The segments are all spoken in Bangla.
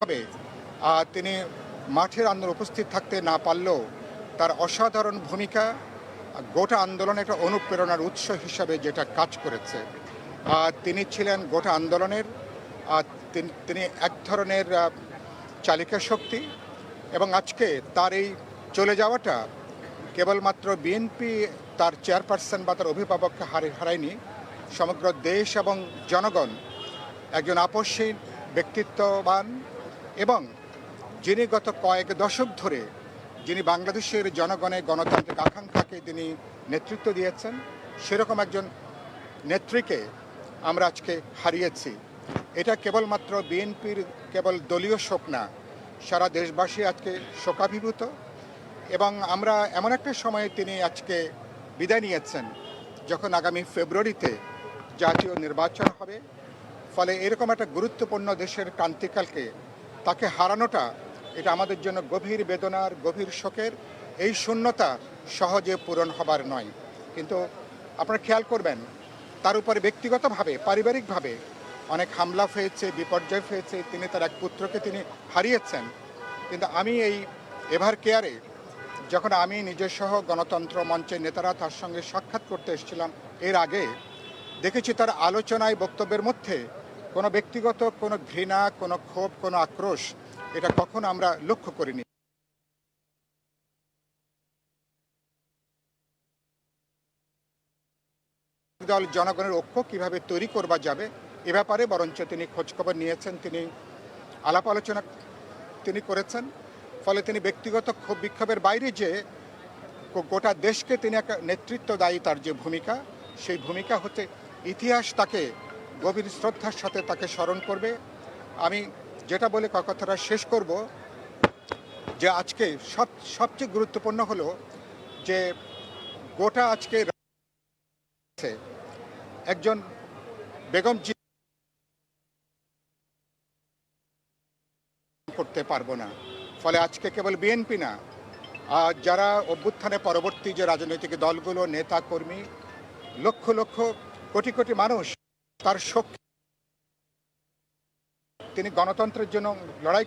হবে তিনি মাঠের আন্দোলনে উপস্থিত থাকতে না পারলেও তার অসাধারণ ভূমিকা গোটা আন্দোলনের একটা অনুপ্রেরণার উৎস হিসাবে যেটা কাজ করেছে। তিনি ছিলেন গোটা আন্দোলনের তিনি এক ধরনের চালিকা শক্তি এবং আজকে তার এই চলে যাওয়াটা কেবলমাত্র বিএনপি তার চেয়ারপারসন বা তার অভিভাবককে হারায়নি, সমগ্র দেশ এবং জনগণ একজন আপসহীন ব্যক্তিত্ববান এবং যিনি গত কয়েক দশক ধরে যিনি বাংলাদেশের জনগণের গণতান্ত্রিক আকাঙ্ক্ষাকে তিনি নেতৃত্ব দিয়েছেন, সেরকম একজন নেত্রীকে আমরা আজকে হারিয়েছি। এটা কেবলমাত্র বিএনপির কেবল দলীয় শোক না, সারা দেশবাসী আজকে শোকাভিভূত এবং আমরা এমন একটা সময়ে তিনি আজকে বিদায় নিয়েছেন যখন আগামী ফেব্রুয়ারিতে জাতীয় নির্বাচন হবে। ফলে এরকম একটা গুরুত্বপূর্ণ দেশের ক্রান্তিকালকে তাকে হারানোটা এটা আমাদের জন্য গভীর বেদনার, গভীর শোকের। এই শূন্যতা সহজে পূরণ হবার নয়। কিন্তু আপনারা খেয়াল করবেন তার উপরে ব্যক্তিগতভাবে, পারিবারিকভাবে অনেক হামলা হয়েছে, বিপর্যয় হয়েছে। তিনি তার এক পুত্রকে তিনি হারিয়েছেন। কিন্তু আমি এই এভার কেয়ারে যখন আমি নিজেসহ গণতন্ত্র মঞ্চের নেতারা তার সঙ্গে সাক্ষাৎ করতে এসেছিলাম এর আগে, দেখেছি তার আলোচনায়, বক্তব্যের মধ্যে কোনো ব্যক্তিগত কোনো ঘৃণা, কোনো ক্ষোভ, কোনো আক্রোশ এটা কখনো আমরা লক্ষ্য করিনি। দল জনগণের ঐক্য কিভাবে তৈরি করবা যাবে এ ব্যাপারে বরঞ্চ তিনি খোঁজখবর নিয়েছেন, তিনি আলাপ আলোচনা তিনি করেছেন। ফলে তিনি ব্যক্তিগত ক্ষোভ বিক্ষোভের বাইরে যে গোটা দেশকে তিনি একটা নেতৃত্ব দায়ী, তার যে ভূমিকা, সেই ভূমিকা হতে ইতিহাস তাকে গভীর শ্রদ্ধার সাথে তাকে স্মরণ করবে। আমি যেটা বলে কথাটা শেষ করব যে আজকে সবচেয়ে গুরুত্বপূর্ণ হলো যে গোটা আজকে একজন বেগম করতে পারবো না। ফলে আজকে কেবল বিএনপি না, যারা অভ্যুত্থানের পরবর্তী যে রাজনৈতিক দলগুলো, নেতা কর্মী, লক্ষ লক্ষ কোটি কোটি মানুষ তার শক্তি, তিনি গণতন্ত্রের জন্য লড়াই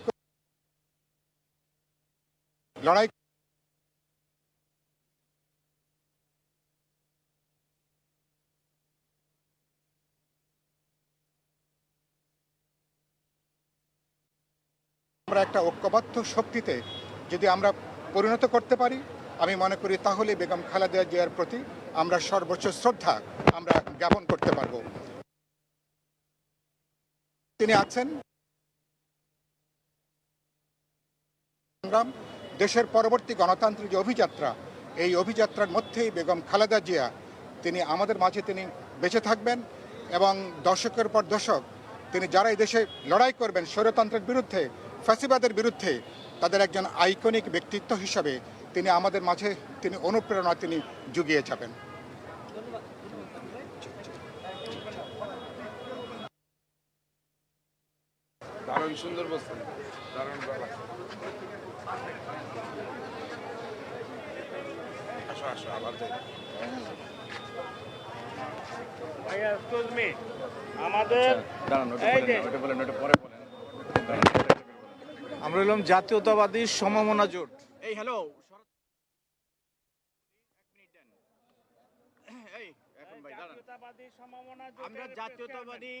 আমরা একটা ঐক্যবদ্ধ শক্তিতে যদি আমরা পরিণত করতে পারি, আমি মনে করি তাহলে বেগম খালেদা জিয়ার প্রতি আমরা সর্বোচ্চ শ্রদ্ধা আমরা জ্ঞাপন করতে পারব। তিনি আছেন সংগ্রাম, দেশের পরবর্তী গণতান্ত্রিক যে অভিযাত্রা, এই অভিযাত্রার মধ্যেই বেগম খালেদা জিয়া তিনি আমাদের মাঝে তিনি বেঁচে থাকবেন এবং দশকের পর দশক তিনি যারা এই দেশে লড়াই করবেন স্বৈরতন্ত্রের বিরুদ্ধে, ফ্যাসিবাদের বিরুদ্ধে, তাদের একজন আইকনিক ব্যক্তিত্ব হিসাবে তিনি আমাদের মাঝে তিনি অনুপ্রেরণা তিনি জুগিয়ে যাবেন। দারুণ সুন্দর বলছেন, দারুণ আসো আসো আবার আমাদের আমরা হলাম জাতীয়তাবাদী সমমনা জোট। এই হ্যালো, আমরা জাতীয়তাবাদী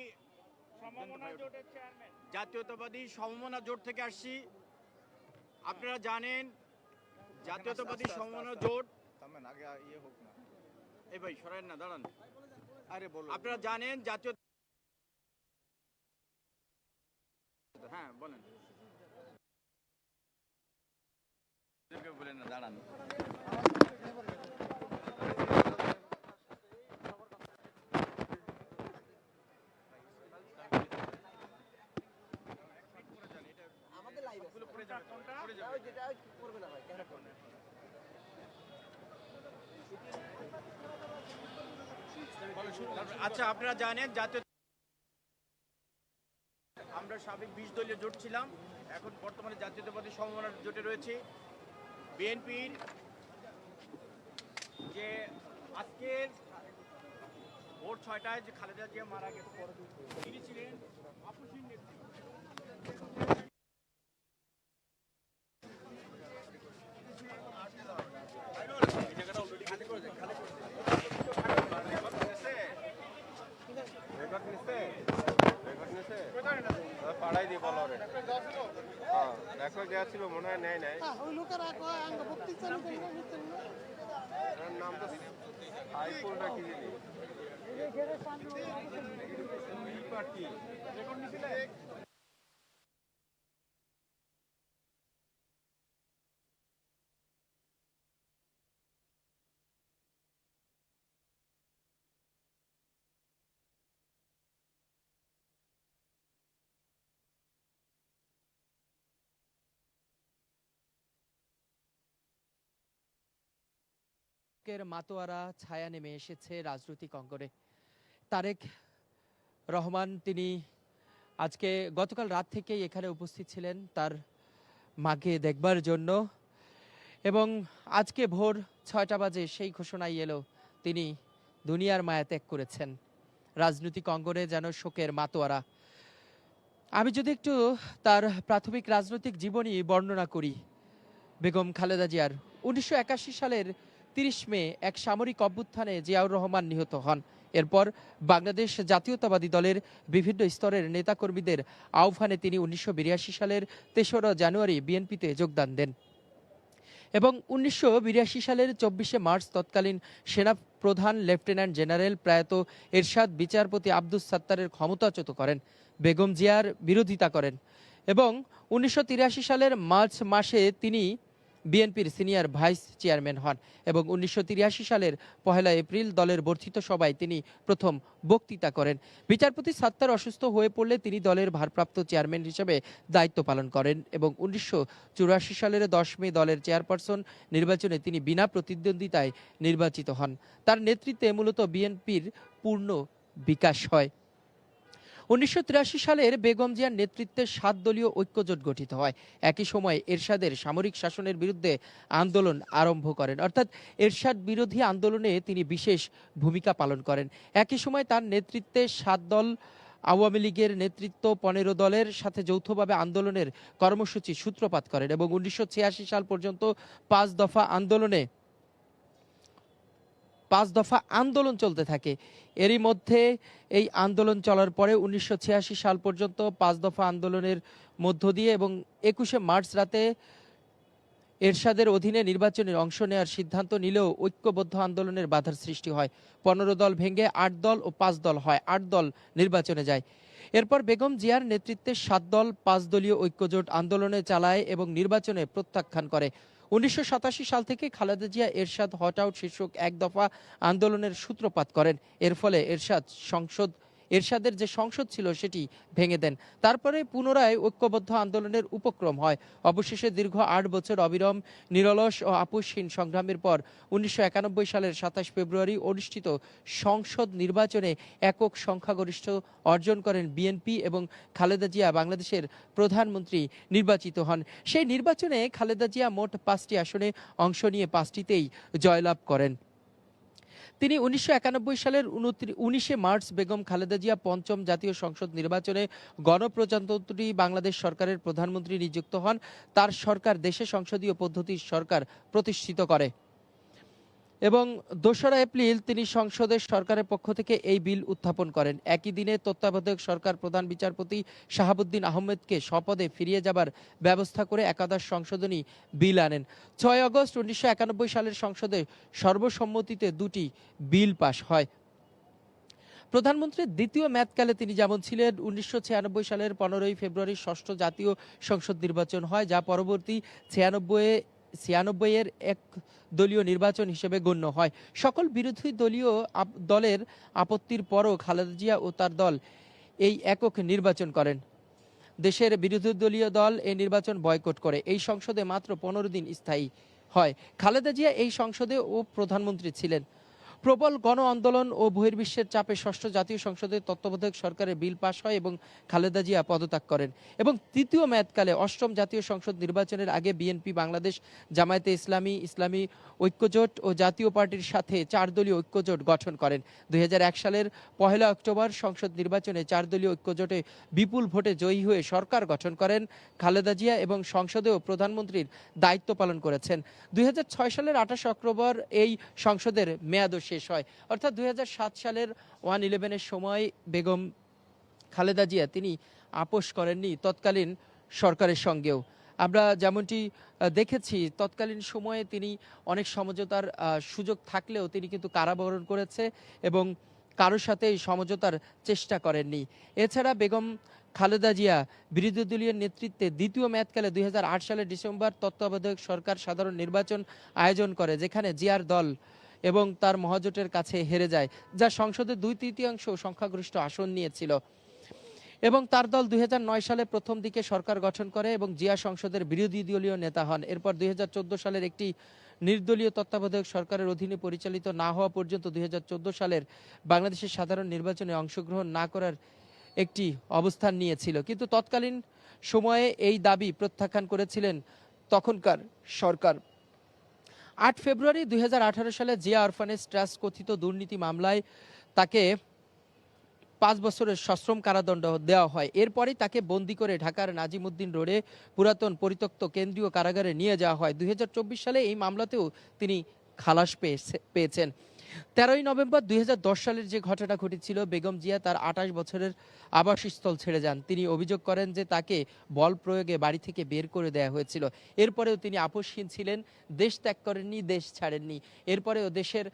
সমমনা জোট থেকে আসছি। আপনারা জানেন জাতীয়তাবাদী সমমনা জোট, এই ভাই সরেন না, দাঁড়ান। আরে বলো, আপনারা জানেন জাতীয়, হ্যাঁ বলেন, বলেন না, দাঁড়ান। আচ্ছা, আপনারা জানেন জাতীয়, আমরা সাবেক 20 দলীয় জোট ছিলাম, এখন বর্তমানে জাতীয়তাবাদী সমমনা জোটে রয়েছে। বিএনপির যে আজকের ভোর 6টায় যে খালেদা জিয়া মারা গেছে, তিনি ছিলেন আপসহীন নেত্রী। দেখো দেওয়া ছিল মনে হয় নেয় নাই ওই লোকেরা কয় আঙ্গ বক্তৃতা নিতে নাম তো আইফোনটা কি জিনিস মাতোয়ারা ছায়া নেমে এসেছে রাজনৈতিক অঙ্গনে। তারেক রহমান তিনি আজকে গতকাল রাত থেকেই এখানে উপস্থিত ছিলেন তার মাকে দেখবার জন্য, এবং আজকে ভোর 6টা বাজে সেই ঘোষণাই এলো তিনি দুনিয়ার মায়া ত্যাগ করেছেন। রাজনৈতিক অঙ্গনে যেন শোকের মাতোয়ারা। আমি যদি একটু তার প্রাথমিক রাজনৈতিক জীবনী বর্ণনা করি, বেগম খালেদা জিয়ার 1981 সালের 30 মে এক সামরিক অভ্যুত্থানে জিয়াউর রহমান নিহত হন। এরপর বাংলাদেশ জাতীয়তাবাদী দলের বিভিন্ন স্তরের নেতাকর্মীদের আহ্বানে তিনি 1982 সালের 3রা জানুয়ারি বিএনপিতে যোগদান দেন এবং 1982 সালের 24শে মার্চ তৎকালীন সেনা প্রধান লেফটেন্যান্ট জেনারেল প্রয়াত এরশাদ বিচারপতি আব্দুস সাত্তারের ক্ষমতাচ্যুত করেন, বেগম জিয়ার বিরোধিতা করেন এবং 1983 সালের মার্চ মাসে তিনি বিএনপির সিনিয়র ভাইস চেয়ারম্যান হন এবং 1983 সালের 1 এপ্রিল দলের বর্ধিত সভায় তিনি প্রথম বক্তৃতা করেন। বিচারপতি সাত্তার অসুস্থ হয়ে পড়লে তিনি দলের ভারপ্রাপ্ত চেয়ারম্যান হিসেবে দায়িত্ব পালন করেন এবং 1984 সালের 10 মে দলের চেয়ারপারসন নির্বাচনে তিনি বিনা প্রতিদ্বন্দ্বিতায় নির্বাচিত হন। তার নেতৃত্বে মূলত বিএনপির পূর্ণ বিকাশ হয়। 1983 সালের বেগম জিয়ার নেতৃত্বে 7 দলীয় ঐক্যজোট গঠিত হয়। একই সময় এরশাদের সামরিক শাসনের বিরুদ্ধে আন্দোলন আরম্ভ করেন, অর্থাৎ এরশাদ বিরোধী আন্দোলনে তিনি বিশেষ ভূমিকা পালন করেন। একই সময় তার নেতৃত্বে 7 দল আওয়ামী লীগের নেতৃত্ব 15 দলের সাথে যৌথভাবে আন্দোলনের কর্মসূচি সূত্রপাত করেন এবং 1986 সাল পর্যন্ত 5 দফা আন্দোলন চলতে থাকে। এরই মধ্যে এই আন্দোলন চলার পরে 1986 সাল পর্যন্ত 5 দফা আন্দোলনের মধ্য দিয়ে এবং 21শে মার্চ রাতে এরশাদের অধীনে নির্বাচনের অংশ নেওয়ার সিদ্ধান্ত নিলেও ঐক্যবদ্ধ আন্দোলনের বাধার সৃষ্টি হয়। 15 দল ভেঙে 8 দল ও 5 দল হয়, 8 দল নির্বাচনে যায়। এরপর বেগম জিয়ার নেতৃত্বে 7 দল 5 দলীয় ঐক্যজোট আন্দোলনে চালায় এবং নির্বাচনে প্রত্যাখ্যান করে। 1987 সাল থেকে খালেদা জিয়া এরশাদ হট আউট শীর্ষক 1 দফা আন্দোলনের সূত্রপাত করেন। এর ফলে এরশাদের যে সংসদ ছিল সেটি ভেঙে দেন। তারপরে পুনরায় ঐক্যবদ্ধ আন্দোলনের উপক্রম হয়। অবশেষে দীর্ঘ 8 বছর অবিরাম নিরলস ও আপোষহীন সংগ্রামের পর 1991 সালের 27 ফেব্রুয়ারি অনুষ্ঠিত সংসদ নির্বাচনে একক সংখ্যাগরিষ্ঠ অর্জন করেন বিএনপি এবং খালেদা জিয়া বাংলাদেশের প্রধানমন্ত্রী নির্বাচিত হন। সেই নির্বাচনে খালেদা জিয়া মোট 5টি আসনে অংশ নিয়ে 5টিতেই জয়লাভ করেন। তিনি 1991 সালের 19শে মার্চ বেগম খালেদা জিয়া 5ম জাতীয় সংসদ নির্বাচনে গণপ্রজাতন্ত্রী বাংলাদেশ সরকারের প্রধানমন্ত্রী নিযুক্ত হন। তার সরকার দেশে সংসদীয় পদ্ধতির সরকার প্রতিষ্ঠিত করে এবং 2রা এপ্রিল তিনি সংসদের সরকারের পক্ষ থেকে এই বিল উত্থাপন করেন। একই দিনে তত্ত্বাবধায়ক সরকার প্রধান বিচারপতি শাহাবুদ্দিন আহমেদকে স্বপদে ফিরিয়ে যাবার ব্যবস্থা করে একাদশ সংশোধনী বিল আনেন। 6 আগস্ট 1991 সালের সংসদে সর্বসম্মতিতে 2টি বিল পাশ হয়। প্রধানমন্ত্রীর দ্বিতীয় মেয়াদকালে তিনি যেমন ছিলেন, 1996 সালের 15 ফেব্রুয়ারি 6ষ্ঠ জাতীয় সংসদ নির্বাচন হয়, যা পরবর্তী 96-এর এক দলীয় নির্বাচন হিসেবে গণ্য হয়। সকল বিরোধী দলের আপত্তির পরও খালেদা জিয়া ও তার দল এই একক নির্বাচন করেন। দেশের বিরোধী দলীয় দল এই নির্বাচন বয়কট করে। এই সংসদে মাত্র 15 দিন স্থায়ী হয়। খালেদা জিয়া এই সংসদে ও প্রধানমন্ত্রী ছিলেন। প্রবল গণ আন্দোলন ও বহির্বিশ্বের চাপে 6ষ্ঠ জাতীয় সংসদে তত্ত্বাবধায়ক সরকারের বিল পাশ হয় এবং খালেদা জিয়া পদত্যাগ করেন এবং তৃতীয় মেয়াদকালে 8ম জাতীয় সংসদ নির্বাচনের আগে বিএনপি বাংলাদেশ জামায়াতে ইসলামী ঐক্যজোট ও জাতীয় পার্টির সাথে 4 দলীয় ঐক্যজোট গঠন করেন। 2001 সালের 1 অক্টোবর সংসদ নির্বাচনে 4 দলীয় ঐক্যজোটে বিপুল ভোটে জয়ী হয়ে সরকার গঠন করেন খালেদা জিয়া এবং সংসদেও প্রধানমন্ত্রীর দায়িত্ব পালন করেছেন। 2006 সালের 28 অক্টোবর এই সংসদের মেয়াদও শেষ হয়, অর্থাৎ 2007 সালের 1/11-এর সময় বেগম খালেদা জিয়া তিনি আপোষ করেননি তৎকালীন সরকারের সঙ্গেও। আমরা যেমনটি দেখেছি তৎকালীন সময়ে তিনি অনেক সমঝোতার সুযোগ থাকলেও তিনি কিন্তু কারাবরণ করেছে এবং কারোর সাথে এই সমঝোতার চেষ্টা করেননি। এছাড়া বেগম খালেদা জিয়া বিরোধী দলীয় নেতৃত্বে দ্বিতীয় মেয়াদকালে 2008 সালের ডিসেম্বর তত্ত্বাবধায়ক সরকার সাধারণ নির্বাচন আয়োজন করে, যেখানে জিয়ার দল এবং তার মহাজোটের কাছে হেরে যায়, যা সংসদের 2/3 সংখ্যাগরিষ্ঠ আসন নিয়েছিল। এবং তার দল 2009 সালে প্রথম দিকে সরকার গঠন করে এবং জিয়া সংসদের বিরোধী দলীয় নেতা হন। এরপর 2014 সালের একটি নির্দলীয় তত্ত্বাবধায়ক সরকারের অধীনে পরিচালিত না হওয়া পর্যন্ত 2014 সালের বাংলাদেশের সাধারণ নির্বাচনে অংশগ্রহণ না করার একটি অবস্থান নিয়েছিল, কিন্তু তৎকালীন সময়ে এই দাবি প্রত্যাখ্যান করেছিলেন তখনকার সরকার। 8 ফেব্রুয়ারি 2018 সালে জিয়া অরফানেজ ট্রাস্ট কথিত দুর্নীতি মামলায় তাকে 5 বছরের সশ্রম কারাদণ্ড দেওয়া হয়। এরপরই তাকে বন্দী করে ঢাকার নাজিমুদ্দিন রোডে পুরাতন পরিত্যক্ত কেন্দ্রীয় কারাগারে নিয়ে যাওয়া হয়। 2024 সালে এই মামলাতেও তিনি খালাস পেয়েছেন। 13ই নভেম্বর 2010 সালের যে ঘটনা ঘটেছিল, বেগম জিয়া তার 28 বছরের আবাসস্থল ছেড়ে যান। তিনি অভিযোগ করেন যে তাকে বল প্রয়োগে বাড়ি থেকে বের করে দেওয়া হয়েছিল। এরপরেও তিনি আপোষহীন ছিলেন, দেশ ত্যাগ করেননি, দেশ ছাড়েননি। এরপরেও দেশের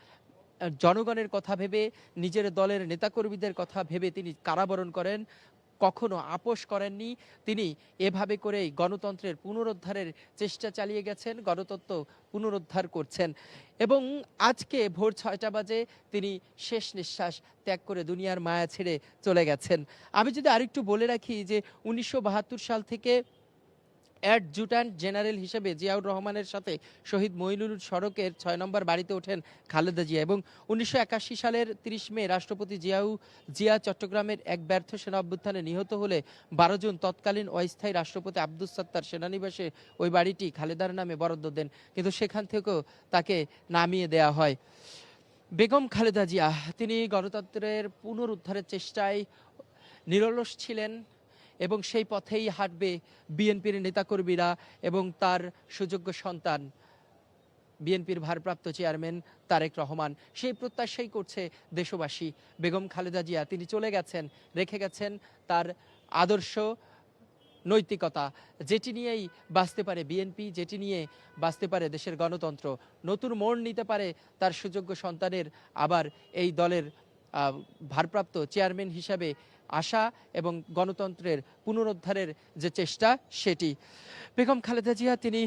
জনগণের কথা ভেবে, নিজের দলের নেতাকর্মীদের কথা ভেবে তিনি কারাবরণ করেন, কখনো আপোষ করেননি। তিনি এভাবে করেই গণতন্ত্রের পুনরুদ্ধারের চেষ্টা চালিয়ে গেছেন, গণতন্ত্র পুনরুদ্ধার করছেন এবং আজকে ভোর 6টা বাজে তিনি শেষ নিঃশ্বাস ত্যাগ করে দুনিয়ার মায়া ছেড়ে চলে গেছেন। আমি যদি আরেকটু বলে রাখি যে 1972 সাল থেকে অ্যাডজুট্যান্ট জেনারেল হিসেবে জিয়াউর রহমানের সাথে শহীদ মঈনুল সড়কের 6 নম্বর বাড়িতে ওঠেন খালেদা জিয়া এবং 1981 সালের 30 মে রাষ্ট্রপতি জিয়া চট্টগ্রামের এক ব্যর্থ সেনা অভ্যুত্থানে নিহত হলে 12 জুন তৎকালীন অস্থায়ী রাষ্ট্রপতি আব্দুস সাত্তার সেনানিবাসে ওই বাড়িটি খালেদার নামে বরাদ্দ দেন, কিন্তু সেখান থেকেও তাকে নামিয়ে দেওয়া হয়। বেগম খালেদা জিয়া তিনি গণতন্ত্রের পুনরুদ্ধারের চেষ্টায় নিরলস ছিলেন এবং সেই পথেই হাঁটবে বিএনপির নেতাকর্মীরা এবং তার সুযোগ্য সন্তান বিএনপির ভারপ্রাপ্ত চেয়ারম্যান তারেক রহমান। সেই প্রত্যাশাই করছে দেশবাসী। বেগম খালেদা জিয়া তিনি চলে গেছেন, রেখে গেছেন তার আদর্শ, নৈতিকতা, যেটি নিয়েই বাঁচতে পারে বিএনপি, যেটি নিয়ে বাঁচতে পারে দেশের গণতন্ত্র। নতুন মোড় নিতে পারে তার সুযোগ্য সন্তানের আবার এই দলের ভারপ্রাপ্ত চেয়ারম্যান হিসাবে আশা এবং গণতন্ত্রের পুনরুদ্ধারের যে চেষ্টা সেটি। বেগম খালেদা জিয়া তিনি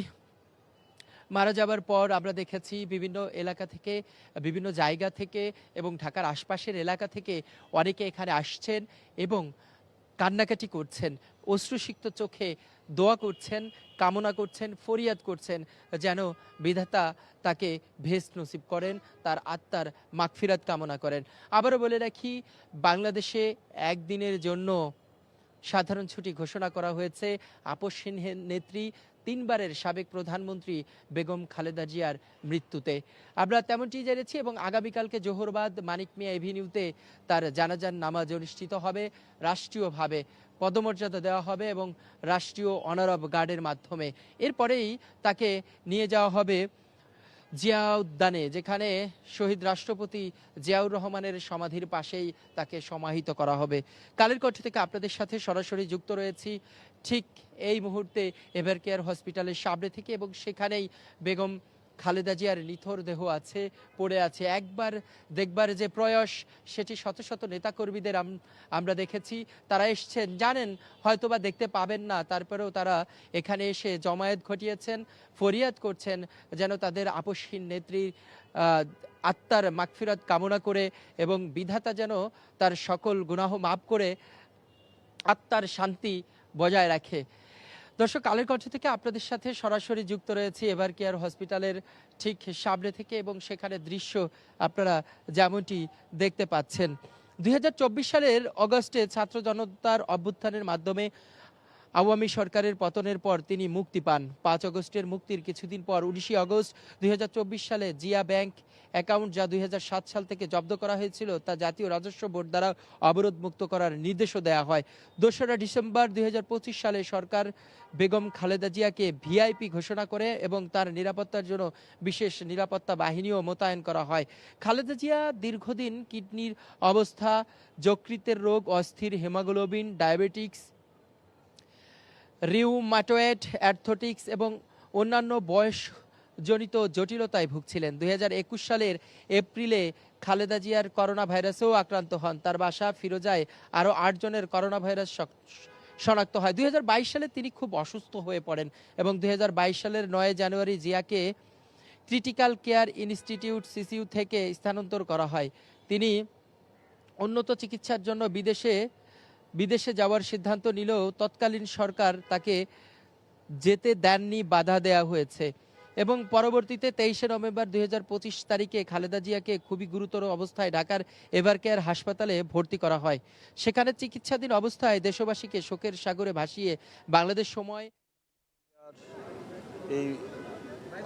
মারা যাবার পর আমরা দেখেছি বিভিন্ন এলাকা থেকে, বিভিন্ন জায়গা থেকে এবং ঢাকার আশপাশের এলাকা থেকে অনেকে এখানে আসছেন এবং কান্নাকাটি করছেন, অশ্রুসিক্ত চোখে দোয়া করছেন, কামনা করছেন, ফরিয়াদ করছেন যেন বিধাতা তাকে ভেস্ট নসিব করেন, তার আত্মার মাগফিরাত কামনা করেন। আবারও বলে রাখি, বাংলাদেশে একদিনের জন্য সাধারণ ছুটি ঘোষণা করা হয়েছে আপোষহীন নেত্রী 3 বারের সাবেক প্রধানমন্ত্রী বেগম খালেদা জিয়ার মৃত্যুতে। আমরা তেমনটি জেনেছি এবং আগামীকালকে জোহরবাদ মানিক মিয়া এভিনিউতে তার জানাজার নামাজ অনুষ্ঠিত হবে, রাষ্ট্রীয়ভাবে পদমর্যাদা দেওয়া হবে এবং রাষ্ট্রীয় অনার অব গার্ডের মাধ্যমে। এরপরেই তাকে নিয়ে যাওয়া হবে জিয়া উদ্যানে, যেখানে শহীদ রাষ্ট্রপতি জিয়াউর রহমানের সমাধির পাশেই তাকে সমাহিত করা হবে। কালের কণ্ঠ থেকে আপনাদের সাথে সরাসরি যুক্ত রয়েছি ঠিক এই মুহূর্তে এভার কেয়ার হসপিটালের সামনে থেকে এবং সেখানেই বেগম খালেদা জিয়ার নিথর দেহ আছে, পড়ে আছে। একবার দেখবার যে প্রয়াস সেটি শত শত নেতাকর্মীদের আমরা দেখেছি, তারা এসছেন, জানেন হয়তোবা দেখতে পাবেন না, তারপরেও তারা এখানে এসে জমায়েত ঘটিয়েছেন, ফরিয়াদ করছেন যেন তাদের আপোষহীন নেত্রীর আত্মার মাগফিরাত কামনা করে এবং বিধাতা যেন তার সকল গুনাহ মাফ করে আত্মার শান্তি বজায় রাখে। দর্শক, কালের কণ্ঠ থেকে আপনাদের সাথে সরাসরি যুক্ত রয়েছে এভার কেয়ার হসপিটালের ঠিক সামনে থেকে এবং সেখানে দৃশ্য আপনারা যেমনটি দেখতে পাচ্ছেন। 2024 সালের অগস্টে ছাত্র জনতার অভ্যুত্থানের মাধ্যমে আওয়ামী সরকারের পতনের পর তিনি মুক্তি পান। 5 আগস্টের মুক্তির কিছুদিন পর 19 আগস্ট 2024 সালে জিয়া ব্যাংক অ্যাকাউন্ট যা 2007 সাল থেকে জব্দ করা হয়েছিল তা জাতীয় রাজস্ব বোর্ড দ্বারা অবরোধ মুক্ত করার নির্দেশও দেওয়া হয়। 2রা ডিসেম্বর 2025 সালে সরকার বেগম খালেদা জিয়াকে ভিআইপি ঘোষণা করে এবং তার নিরাপত্তার জন্য বিশেষ নিরাপত্তা বাহিনীও মোতায়েন করা হয়। খালেদা জিয়া দীর্ঘদিন কিডনির অবস্থা, যকৃতের রোগ, অস্থির হেমোগ্লোবিন, ডায়াবেটিক্স, রিউমাটয়েড অ্যাথলেটিক্স এবং অন্যান্য বয়সজনিত জটিলতায় ভুগছিলেন। 2021 সালের এপ্রিলে খালেদা জিয়ার করোনা ভাইরাসেও আক্রান্ত হন। তার বাসা ফিরোজায় আরও 8 জনের করোনা ভাইরাস শনাক্ত হয়। 2022 সালে তিনি খুব অসুস্থ হয়ে পড়েন এবং 2022 সালের 9 জানুয়ারি জিয়াকে ক্রিটিক্যাল কেয়ার ইনস্টিটিউট সিসিইউ থেকে স্থানান্তর করা হয়। তিনি উন্নত চিকিৎসার জন্য বিদেশে যাওয়ার সিদ্ধান্ত নিলেও তৎকালীন সরকার তাকে যেতে দেননি, বাধা দেওয়া হয়েছে এবং পরবর্তীতে 23শে নভেম্বর 2025 তারিখে খালেদা জিয়াকে খুবই গুরুতর অবস্থায় ঢাকার এভারকেয়ার হাসপাতালে ভর্তি করা হয়। সেখানে চিকিৎসাধীন অবস্থায় দেশবাসীকে শোকের সাগরে ভাসিয়ে বাংলাদেশ সময় এই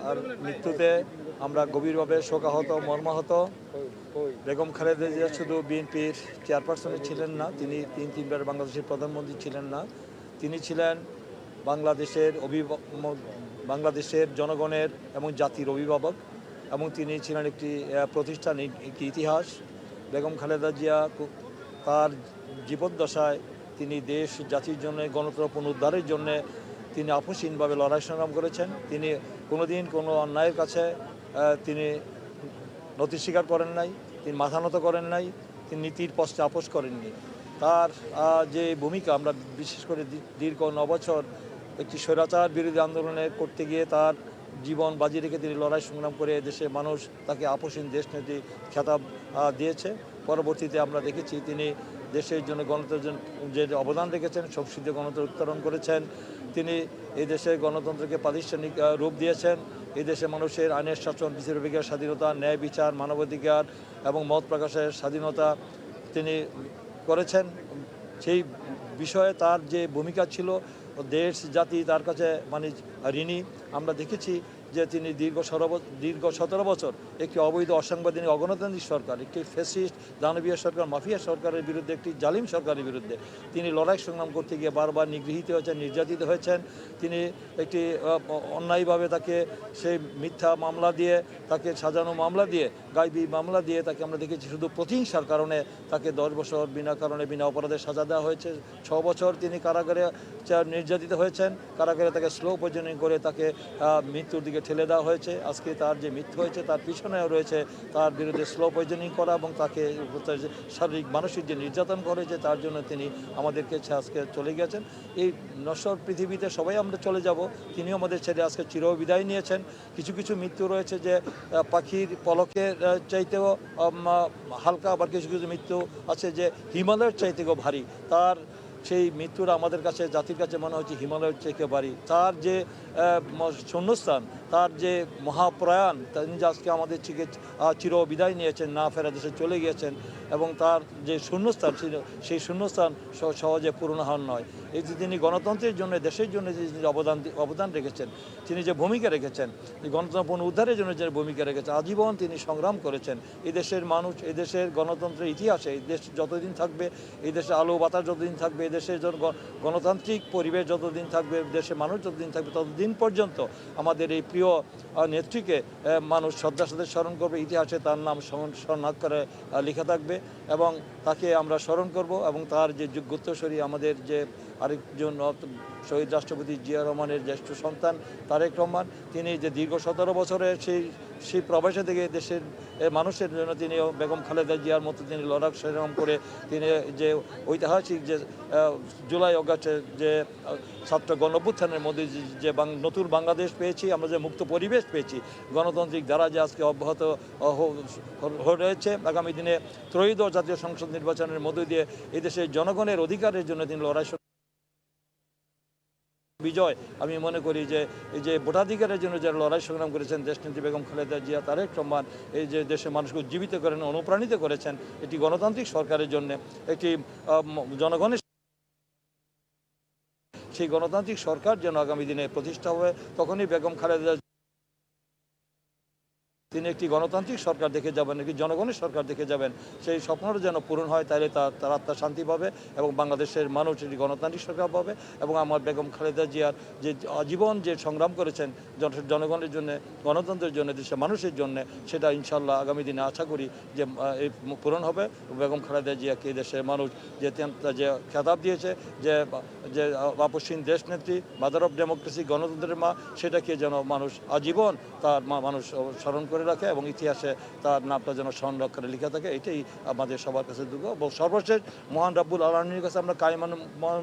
আর মৃত্যুতে আমরা গভীরভাবে শোকাহত, মর্মাহত। বেগম খালেদা জিয়া শুধু বিএনপির চেয়ারপারসনই ছিলেন না, তিনি তিনবার বাংলাদেশের প্রধানমন্ত্রী ছিলেন না, তিনি ছিলেন বাংলাদেশের জনগণের এবং জাতির অভিভাবক, এবং তিনি ছিলেন একটি প্রতিষ্ঠান, একটি ইতিহাস। বেগম খালেদা জিয়া তার জীবদ্দশায় তিনি দেশ জাতির জন্য, গণতন্ত্র পুনরুদ্ধারের জন্য তিনি আপোষহীনভাবে লড়াই সংগ্রাম করেছেন। তিনি কোনোদিন কোনো অন্যায়ের কাছে তিনি নতি স্বীকার করেন নাই, তিনি মাথা নত করেন নাই, তিনি নীতির পথে আপোষ করেননি। তার যে ভূমিকা, আমরা বিশেষ করে দীর্ঘ 9 বছর একটি স্বৈরাচার বিরোধী আন্দোলনে করতে গিয়ে তার জীবন বাজি রেখে তিনি লড়াই সংগ্রাম করে দেশের মানুষ তাকে আপোষহীন দেশনেত্রী খেতাব দিয়েছে। পরবর্তীতে আমরা দেখেছি তিনি দেশের জন্য গণতন্ত্রের জন্য যে অবদান রেখেছেন, সমৃদ্ধ গণতন্ত্র উত্তরণ করেছেন। তিনি এই দেশের গণতন্ত্রকে প্রাতিষ্ঠানিক রূপ দিয়েছেন। এই দেশের মানুষের আইনের শাসন, বিচার বিভাগের স্বাধীনতা, ন্যায় বিচার, মানবাধিকার এবং মত প্রকাশের স্বাধীনতা তিনি করেছেন। সেই বিষয়ে তার যে ভূমিকা ছিল, দেশ জাতি তার কাছে মানে ঋণী। আমরা দেখেছি যে তিনি দীর্ঘ 17 বছর একটি অবৈধ, অসাংবিধানিক, অগণতান্ত্রিক সরকার, একটি ফ্যাসিস্ট দানবীয় সরকার, মাফিয়া সরকারের বিরুদ্ধে, একটি জালিম সরকারের বিরুদ্ধে তিনি লড়াই সংগ্রাম করতে গিয়ে বারবার নিগৃহীত হয়েছেন, নির্যাতিত হয়েছেন। তিনি একটি অন্যায়ভাবে তাকে সেই মিথ্যা মামলা দিয়ে, তাকে সাজানো মামলা দিয়ে, গাইবি মামলা দিয়ে তাকে আমরা দেখেছি শুধু প্রতিহিংসার কারণে তাকে 10 বছর বিনা কারণে, বিনা অপরাধে সাজা দেওয়া হয়েছে। 6 বছর তিনি কারাগারে নির্যাতিত হয়েছেন। কারাগারে তাকে স্লো পয়জনিং করে তাকে মৃত্যুর দিকে ঠেলে দেওয়া হয়েছে। আজকে তার যে মৃত্যু হয়েছে তার পিছনেও রয়েছে তার বিরুদ্ধে স্লো পয়জনিং করা এবং তাকে শারীরিক মানসিক যে নির্যাতন করেছে, তার জন্য তিনি আমাদেরকে আজকে চলে গেছেন। এই নশ্বর পৃথিবীতে সবাই আমরা চলে যাব, তিনিও আমাদের ছেড়ে আজকে চিরবিদায় নিয়েছেন। কিছু কিছু মৃত্যু রয়েছে যে পাখির পলকের চাইতেও হালকা, আবার কিছু কিছু মৃত্যু আছে যে হিমালয়ের চাইতেও ভারী। তার সেই মৃত্যুর আমাদের কাছে, জাতির কাছে মনে হচ্ছে হিমালয়ের থেকে ভারী। তার যে শূন্যস্থান, তার যে মহাপ্রয়াণ, তিনি আজকে আমাদের থেকে চিরবিদায় নিয়েছেন, না ফেরা দেশে চলে গিয়েছেন, এবং তার যে শূন্যস্থান ছিল সেই শূন্যস্থান সহজে পূরণ হন নয়। এই যে তিনি গণতন্ত্রের জন্য, দেশের জন্য যে অবদান রেখেছেন, তিনি যে ভূমিকা রেখেছেন, গণতন্ত্র পুনরুদ্ধারের জন্য যে ভূমিকা রেখেছেন, আজীবন তিনি সংগ্রাম করেছেন। এই দেশের মানুষ, এই দেশের গণতন্ত্রের ইতিহাসে, এই দেশ যতদিন থাকবে, এই দেশে আলো বাতাস যতদিন থাকবে, এই দেশের গণতান্ত্রিক পরিবেশ যতদিন থাকবে, দেশের মানুষ যতদিন থাকবে, ততদিন পর্যন্ত আমাদের এই প্রিয় নেত্রীকে মানুষ শ্রদ্ধার সাথে স্মরণ করবে। ইতিহাসে তার নাম স্বর্ণাক্ষরে লেখা থাকবে এবং তাকে আমরা স্মরণ করব। এবং তার যে যোগ্যোত্তরসূরি, আমাদের যে আরেকজন শহীদ রাষ্ট্রপতি জিয়া রহমানের জ্যেষ্ঠ সন্তান তারেক রহমান, তিনি যে দীর্ঘ 17 বছরের সেই প্রবাসে থেকে দেশের মানুষের জন্য তিনি বেগম খালেদা জিয়ার মতো তিনি লড়াই সংগ্রাম করে তিনি যে ঐতিহাসিক যে জুলাই অগাস্টের যে ছাত্র গণঅভ্যুত্থানের মধ্যে যে নতুন বাংলাদেশ পেয়েছি, আমরা যে মুক্ত পরিবেশ পেয়েছি, গণতান্ত্রিক ধারা যে আজকে অব্যাহত রয়েছে, আগামী দিনে ত্রয়োদশ জাতীয় সংসদ নির্বাচনের মধ্য দিয়ে এই দেশের জনগণের অধিকারের জন্য তিনি লড়াই বিজয়। আমি মনে করি যে এই যে ভোটাধিকারের জন্য যারা লড়াই সংগ্রাম করেছেন, দেশনেত্রী বেগম খালেদা জিয়া, তারেক রহমান, এই যে দেশের মানুষকে উজ্জীবিত করেন, অনুপ্রাণিত করেছেন, এটি গণতান্ত্রিক সরকারের জন্য, একটি জনগণের সেই গণতান্ত্রিক সরকার যেন আগামী দিনে প্রতিষ্ঠা হবে, তখনই বেগম খালেদা তিনি একটি গণতান্ত্রিক সরকার দেখে যাবেন, একটি জনগণের সরকার দেখে যাবেন। সেই স্বপ্নটা যেন পূরণ হয়, তাহলে তার আত্মা শান্তি পাবে এবং বাংলাদেশের মানুষ একটি গণতান্ত্রিক সরকার পাবে। এবং আমার বেগম খালেদা জিয়ার যে আজীবন যে সংগ্রাম করেছেন জনগণের জন্য, গণতন্ত্রের জন্য, দেশের মানুষের জন্য, সেটা ইনশাল্লাহ আগামী দিনে আশা করি যে পূরণ হবে। বেগম খালেদা জিয়াকে দেশের মানুষ যে খেতাব দিয়েছে, যে যে আপসহীন দেশনেত্রী, মাদার অফ ডেমোক্রেসি, গণতন্ত্রের মা, সেটাকে যেন মানুষ আজীবন তার মানুষ স্মরণ করে রাখে এবং ইতিহাসে তার নামটা যেন সংরক্ষণে লিখা থাকে। এটাই আমাদের সবার কাছে দোয়া। এবং সর্বশেষ মহান রাব্বুল আলামিনের কাছে আমরা কায়মান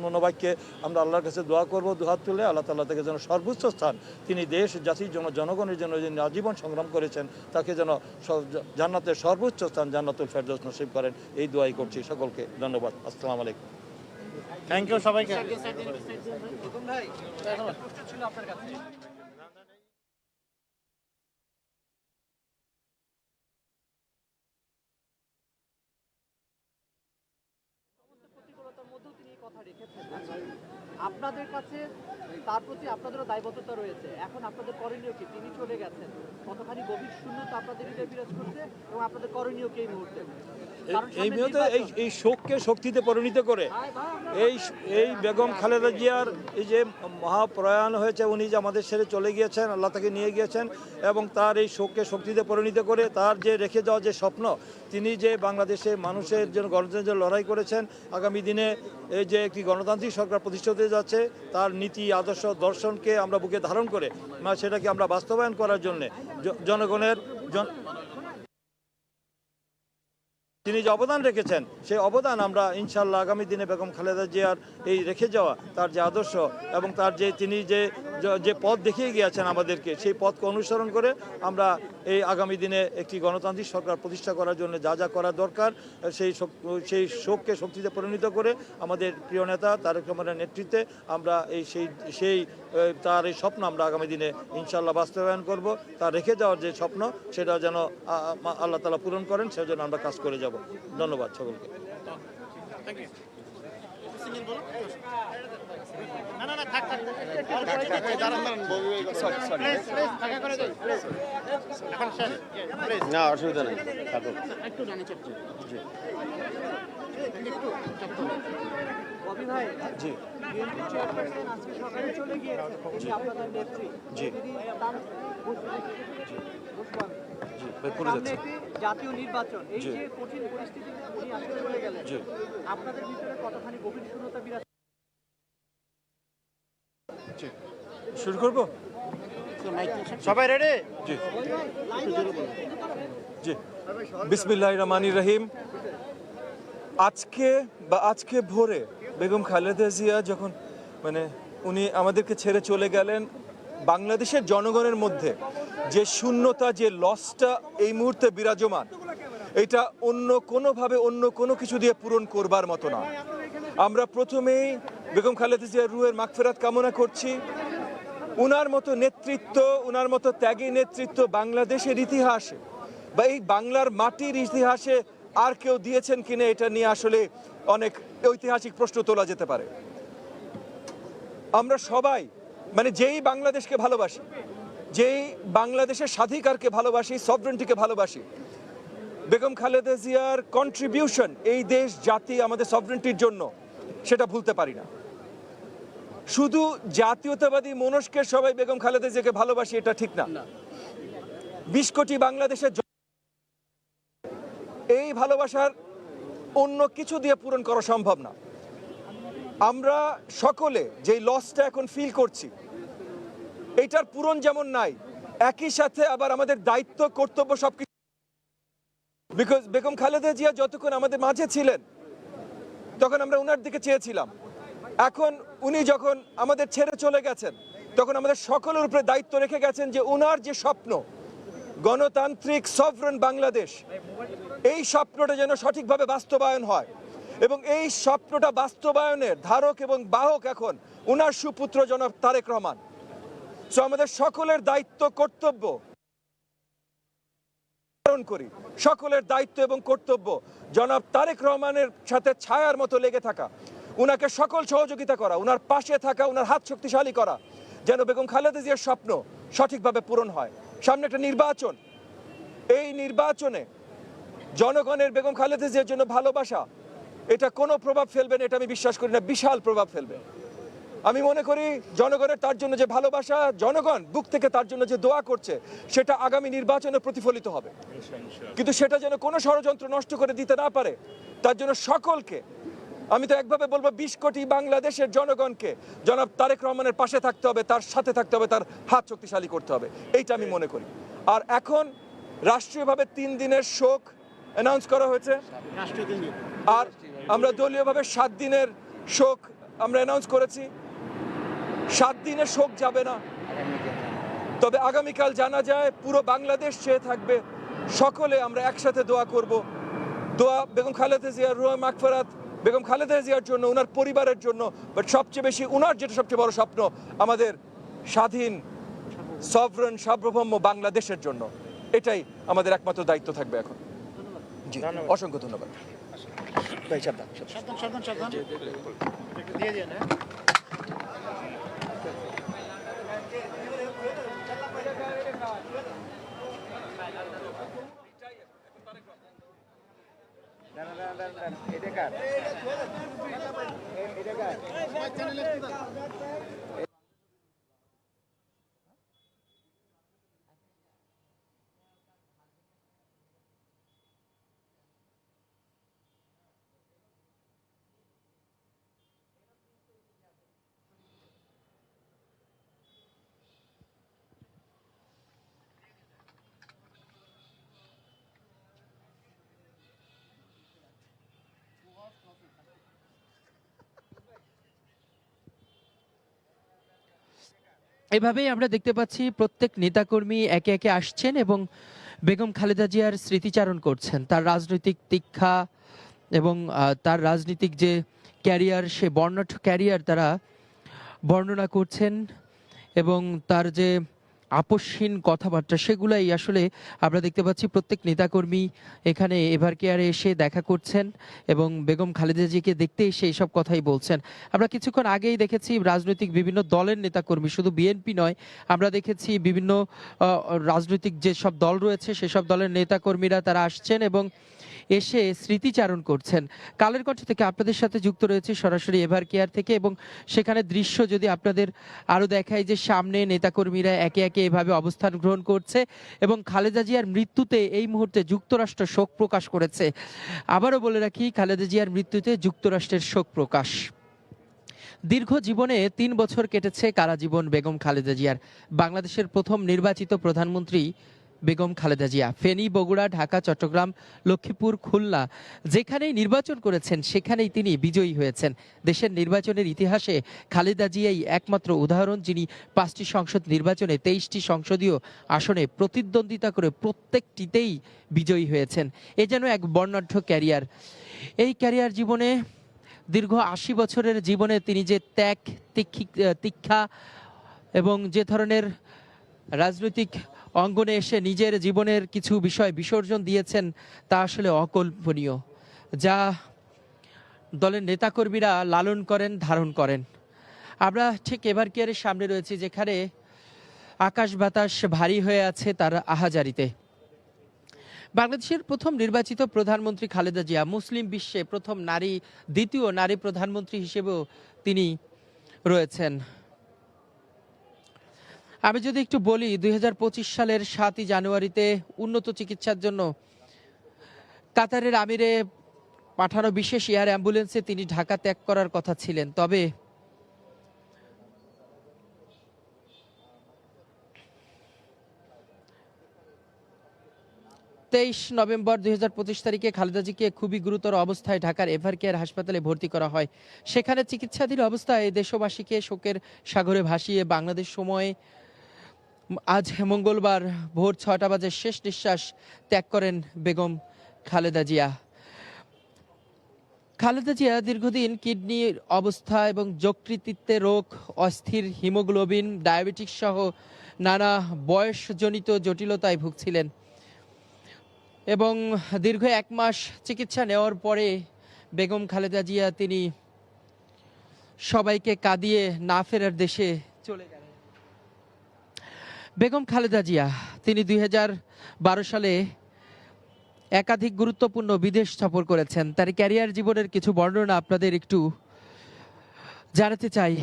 মনোবাক্যে আমরা আল্লাহর কাছে দোয়া করব, দুহাত তুলে আল্লাহ তাআলা থেকে যেন সর্বোচ্চ স্থান, তিনি দেশ জাতির জন্য জনগণের জন্য যিনি আজীবন সংগ্রাম করেছেন, তাকে যেন জান্নাতের সর্বোচ্চ স্থান জান্নাতুল ফেরদৌস নসিব করেন, এই দোয়াই করছি। সকলকে ধন্যবাদ। আসসালামু আলাইকুম। থ্যাংক ইউ সবাইকে। প্রতিকূলতার মধ্যেও তিনি এই কথা রেখেছেন। আপনাদের কাছে তার প্রতি আপনাদেরও দায়বদ্ধতা রয়েছে। এখন আপনাদের করণীয় কি? তিনি চলে গেছেন, কতখানি গভীর শূন্যতা আপনাদের হৃদয়ে বিরাজ করছে এবং আপনাদের করণীয় কি এই মুহূর্তে? এই মুহূর্তে এই শোককে শক্তিতে পরিণত করে এই বেগম খালেদা জিয়ার এই যে মহাপ্রয়াণ হয়েছে, উনি যে আমাদের ছেড়ে চলে গিয়েছেন, আল্লাহ তাকে নিয়ে গিয়েছেন, এবং তার এই শোককে শক্তিতে পরিণত করে তার যে রেখে যাওয়া যে স্বপ্ন, তিনি যে বাংলাদেশে মানুষের জন্য গণতন্ত্রের জন্য লড়াই করেছেন, আগামী দিনে এই যে একটি গণতান্ত্রিক সরকার প্রতিষ্ঠা হতে যাচ্ছে, তার নীতি আদর্শ দর্শনকে আমরা বুকে ধারণ করে সেটাকে আমরা বাস্তবায়ন করার জন্যে জনগণের তিনি যে অবদান রেখেছেন, সেই অবদান আমরা ইনশাল্লাহ আগামী দিনে বেগম খালেদা জিয়ার এই রেখে যাওয়া তার যে আদর্শ এবং তার যে তিনি যে পথ দেখিয়ে গিয়েছেন আমাদেরকে, সেই পথকে অনুসরণ করে আমরা এই আগামী দিনে একটি গণতান্ত্রিক সরকার প্রতিষ্ঠা করার জন্য যা যা করা দরকার, সেই শোককে শক্তিতে পরিণত করে আমাদের প্রিয় নেতা তারেক রহমানের নেতৃত্বে আমরা তার এই স্বপ্ন আমরা আগামী দিনে ইনশাল্লাহ বাস্তবায়ন করব। তার রেখে যাওয়ার যে স্বপ্ন, সেটা যেন আল্লাহ তাআলা পূরণ করেন, সেজন্য আমরা কাজ করে যাব। ধন্যবাদ সকলকে। না, অসুবিধা নেই। ববি ভাই, জি বিএনপি চেয়ারপারসন আজকে সকালে চলে গিয়েছেন, উনি আপনাদের নেত্রী। জি। তিনি তার সামনে একটি জাতীয় নির্বাচন, এই যে কঠিন পরিস্থিতিতে উনি আজকে চলে গেলেন, আপনাদের ভিতরে কতখানি গভীর শূন্যতা বিরাজ? শুরু করব? সবাই রেডি? জি জি। বিসমিল্লাহির রহমানির রহিম। আজকে ভোরে বেগম খালেদা জিয়া যখন উনি আমাদেরকে ছেড়ে চলে গেলেন, বাংলাদেশের জনগণের মধ্যে যে শূন্যতা, যে লসটা এই মুহূর্তে বিরাজমান, এটা অন্য কোনো কিছু দিয়ে পূরণ করবার মতো না। আমরা প্রথমেই বেগম খালেদা জিয়ার রুহের মাগফিরাত কামনা করছি। উনার মতো নেতৃত্ব, উনার মতো ত্যাগী নেতৃত্ব বাংলাদেশের ইতিহাসে বা এই বাংলার মাটির ইতিহাসে আর কেউ দিয়েছেন কিনা, এটা নিয়ে আসলে অনেক ঐতিহাসিক প্রশ্ন তোলা যেতে পারে। আমরা সবাই যেই বাংলাদেশকে ভালোবাসি, যেই বাংলাদেশের স্বাধিকারকে ভালোবাসি, সভরেন্টিকে ভালোবাসি, বেগম খালেদা জিয়ার কন্ট্রিবিউশন এই দেশ জাতি আমাদের সভরেন্টির জন্য, সেটা ভুলতে পারি না। শুধু জাতীয়তাবাদী মনস্কের সবাই বেগম খালেদা জিয়াকে ভালোবাসি, এটা ঠিক না। 20 কোটি বাংলাদেশের এই ভালোবাসার অন্য কিছু দিয়ে পূরণ করা সম্ভব না। আমরা সকলে যে লসটা এখন ফিল করছি, এইটার পূরণ যেমন নাই, একই সাথে আবার আমাদের দায়িত্ব কর্তব্য সবকিছু। বিকজ বেগম খালেদা জিয়া যতক্ষণ আমাদের মাঝে ছিলেন, তখন আমরা উনার দিকে চেয়েছিলাম। এখন উনি যখন আমাদের ছেড়ে চলে গেছেন, তখন আমাদের সকলের উপরে দায়িত্ব রেখে গেছেন যে উনার যে স্বপ্ন, গণতান্ত্রিক সভরেন বাংলাদেশ, এই স্বপ্নটা যেন সঠিকভাবে বাস্তবায়ন হয়। এবং এই স্বপ্নটা বাস্তবায়নের ধারক এবং বাহক এখন উনার সুপুত্র জনাব তারেক রহমান। সো আমাদের সকলের দায়িত্ব কর্তব্য পালন করি, সকলের দায়িত্ব এবং কর্তব্য জনাব তারেক রহমানের সাথে ছায়ার মতো লেগে থাকা, উনাকে সকল সহযোগিতা করা, উনার পাশে থাকা, উনার হাত শক্তিশালী করা, যেন বেগম খালেদা জিয়ার স্বপ্ন সঠিকভাবে পূরণ হয়। সামনে একটা নির্বাচন, এই নির্বাচনে জনগণের বেগম খালেদা জিয়ার জন্য ভালোবাসা, এটা কোনো প্রভাব ফেলবে না, এটা আমি বিশ্বাস করি না, বিশাল প্রভাব ফেলবে। আমি মনে করি জনগণের তার জন্য যে ভালোবাসা, জনগণ বুক থেকে তার জন্য যে দোয়া করছে, সেটা আগামী নির্বাচনে প্রতিফলিত হবে। কিন্তু সেটা যেন কোনো ষড়যন্ত্র নষ্ট করে দিতে না পারে, তার জন্য সকলকে আমি তো একভাবে বলবো 20 কোটি বাংলাদেশের জনগণকে জনাব তারেক রহমানের পাশে থাকতে হবে, তার সাথে থাকতে হবে, তার হাত শক্তিশালী করতে হবে, এইটা আমি মনে করি। আর এখন রাষ্ট্রীয়ভাবে 3 দিনের শোক অ্যানাউন্স করা হয়েছে, আর আমরা দলীয়ভাবে 7 দিনের শোক আমরা অ্যানাউন্স করেছি। 7 দিনের শোক যাবে না, তবে আগামীকাল জানা যায় পুরো বাংলাদেশ চেয়ে থাকবে, সকলে আমরা একসাথে দোয়া করব। দোয়া বেগম খালেদা জিয়ার রুহ মাগফিরাত, বেগম খালেদা জিয়ার জন্য, ওনার পরিবারের জন্য, বাট সবচেয়ে বেশি ওনার যেটা সবচেয়ে বড় স্বপ্ন, আমাদের স্বাধীন সভরেন সার্বভৌম বাংলাদেশের জন্য। এটাই আমাদের একমাত্র দায়িত্ব থাকবে এখন। জি, অসংখ্য ধন্যবাদ। এভাবেই আমরা দেখতে পাচ্ছি প্রত্যেক নেতাকর্মী একে একে আসছেন এবং বেগম খালেদা জিয়ার স্মৃতিচারণ করছেন। তার রাজনৈতিক দীক্ষা এবং তার রাজনৈতিক যে ক্যারিয়ার, সে বর্ণাঢ্য ক্যারিয়ার তারা বর্ণনা করছেন এবং তার যে আপসহীন কথাবার্তা, সেগুলাই আসলে আমরা দেখতে পাচ্ছি প্রত্যেক নেতাকর্মী এখানে এভার কেয়ারে এসে দেখা করছেন এবং বেগম খালেদা জিকে দেখতে এসে এইসব কথাই বলছেন। আমরা কিছুক্ষণ আগেই দেখেছি রাজনৈতিক বিভিন্ন দলের নেতাকর্মী, শুধু বিএনপি নয়, আমরা দেখেছি বিভিন্ন রাজনৈতিক যেসব দল রয়েছে সেসব দলের নেতাকর্মীরা তারা আসছেন এবং এসে স্মৃতিচারণ করছেন। কালের কণ্ঠ থেকে আপনাদের সাথে যুক্ত রয়েছে সরাসরি এভার কেয়ার থেকে, এবং সেখানে দৃশ্য যদি আপনাদের আরও দেখায় যে সামনে নেতাকর্মীরা একে একে এভাবে অবস্থান গ্রহণ করছে এবং খালেদা জিয়ার মৃত্যুতে এই মুহূর্তে যুক্তরাষ্ট্র শোক প্রকাশ করেছে। আবারও বলে রাখি, খালেদা জিয়ার মৃত্যুতে যুক্তরাষ্ট্রের শোক প্রকাশ। দীর্ঘ জীবনে 3 বছর কেটেছে কারাজীবন বেগম খালেদা জিয়ার। বাংলাদেশের প্রথম নির্বাচিত প্রধানমন্ত্রী বেগম খালেদা জিয়া। ফেনী, বগুড়া, ঢাকা, চট্টগ্রাম, লক্ষ্মীপুর, খুলনা যেখানেই নির্বাচন করেছেন সেখানেই তিনি বিজয়ী হয়েছেন। দেশের নির্বাচনের ইতিহাসে খালেদা জিয়াই একমাত্র উদাহরণ যিনি 5টি সংসদ নির্বাচনে 23টি সংসদীয় আসনে প্রতিদ্বন্দ্বিতা করে প্রত্যেকটিতেই বিজয়ী হয়েছেন। এ যেন এক বর্ণাঢ্য ক্যারিয়ার। এই ক্যারিয়ার জীবনে দীর্ঘ 80 বছরের জীবনে তিনি যে ত্যাগ, তিক্ষা এবং যে ধরনের রাজনৈতিক অঙ্গনে এসে নিজের জীবনের কিছু বিষয় বিসর্জন দিয়েছেন তা আসলে অকল্পনীয়, যা দলের নেতাকর্মীরা লালন করেন, ধারণ করেন। আমরা ঠিক এভার কেয়ারের সামনে রয়েছি, যেখানে আকাশ বাতাস ভারী হয়ে আছে তার আহাজারিতে। বাংলাদেশের প্রথম নির্বাচিত প্রধানমন্ত্রী খালেদা জিয়া, মুসলিম বিশ্বে প্রথম নারী, দ্বিতীয় নারী প্রধানমন্ত্রী হিসেবেও তিনি রয়েছেন। আমি যদি একটু বলি, 2025 সালের 7ই জানুয়ারিতে উন্নত চিকিৎসার জন্য কাতারের আমিরে পাঠানো বিশেষ এয়ার অ্যাম্বুলেন্সে তিনি ঢাকা ত্যাগ করার কথা ছিলেন। তবে 23 নভেম্বর 2025 তারিখে খালেদা জিকে খুবই গুরুতর অবস্থায় ঢাকার এভার কেয়ার হাসপাতালে ভর্তি করা হয়। সেখানে চিকিৎসাধীন অবস্থায় দেশবাসীকে শোকের সাগরে ভাসিয়ে বাংলাদেশ সময়ে আজ মঙ্গলবার ভোর 6টা বাজে শেষ নিঃশ্বাস ত্যাগ করেন বেগম খালেদা জিয়া। খালেদা জিয়া দীর্ঘদিন কিডনির অবস্থা এবং যকৃতিতে রোগ, অস্থির হিমোগ্লোবিন, ডায়াবেটিস সহ নানা বয়সজনিত জটিলতায় ভুগছিলেন এবং দীর্ঘ 1 মাস চিকিৎসা নেওয়ার পরে বেগম খালেদা জিয়া তিনি সবাইকে কাঁদিয়ে না ফেরার দেশে চলে গেলেন। বেগম খালেদা জিয়া তিনি 2012 সালে একাধিক গুরুত্বপূর্ণ বিদেশ সফর করেছেন। তার ক্যারিয়ার জীবনের কিছু বর্ণনা আপনাদের একটু জানাতে চাই।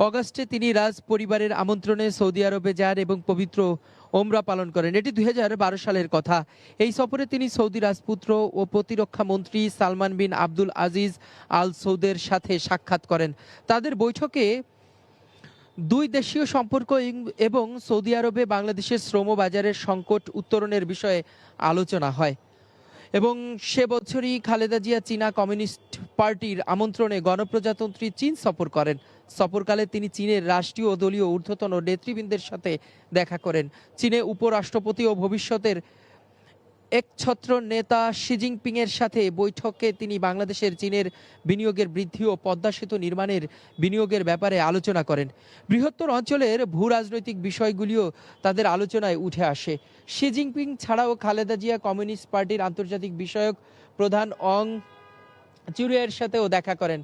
অগাস্টে তিনি রাজ পরিবারের আমন্ত্রণে সৌদি আরবে যান এবং পবিত্র ওমরা পালন করেন। এটি 2012 সালের কথা। এই সফরে তিনি সৌদি রাজপুত্র ও প্রতিরক্ষা মন্ত্রী সালমান বিন আব্দুল আজিজ আল সৌদের সাথে সাক্ষাৎ করেন। তাদের বৈঠকে দুই দেশীয় সম্পর্ক এবং সৌদি আরবে বাংলাদেশের শ্রম বাজারের সংকট উত্তরণের বিষয়ে আলোচনা হয় এবং সে বছরই খালেদা জিয়া চীনা কমিউনিস্ট পার্টির আমন্ত্রণে গণপ্রজাতন্ত্রী চীন সফর করেন। সফরকালে তিনি চীনের রাষ্ট্রীয় ও দলীয় ঊর্ধ্বতন নেতৃবৃন্দের সাথে দেখা করেন। চীনে উপরাষ্ট্রপতি ও ভবিষ্যতের একছত্র নেতা শি জিনপিং এর সাথে বৈঠকে তিনি বাংলাদেশের চীনের বিনিয়োগের বৃদ্ধি ও পদ্মা সেতু নির্মাণের বিনিয়োগের ব্যাপারে আলোচনা করেন। বৃহত্তর অঞ্চলের ভূ রাজনৈতিক বিষয়গুলিও তাদের আলোচনায় উঠে আসে। শি জিনপিং ছাড়াও খালেদা জিয়া কমিউনিস্ট পার্টির আন্তর্জাতিক বিষয়ক প্রধান অং চিউরিয়ের সাথেও দেখা করেন।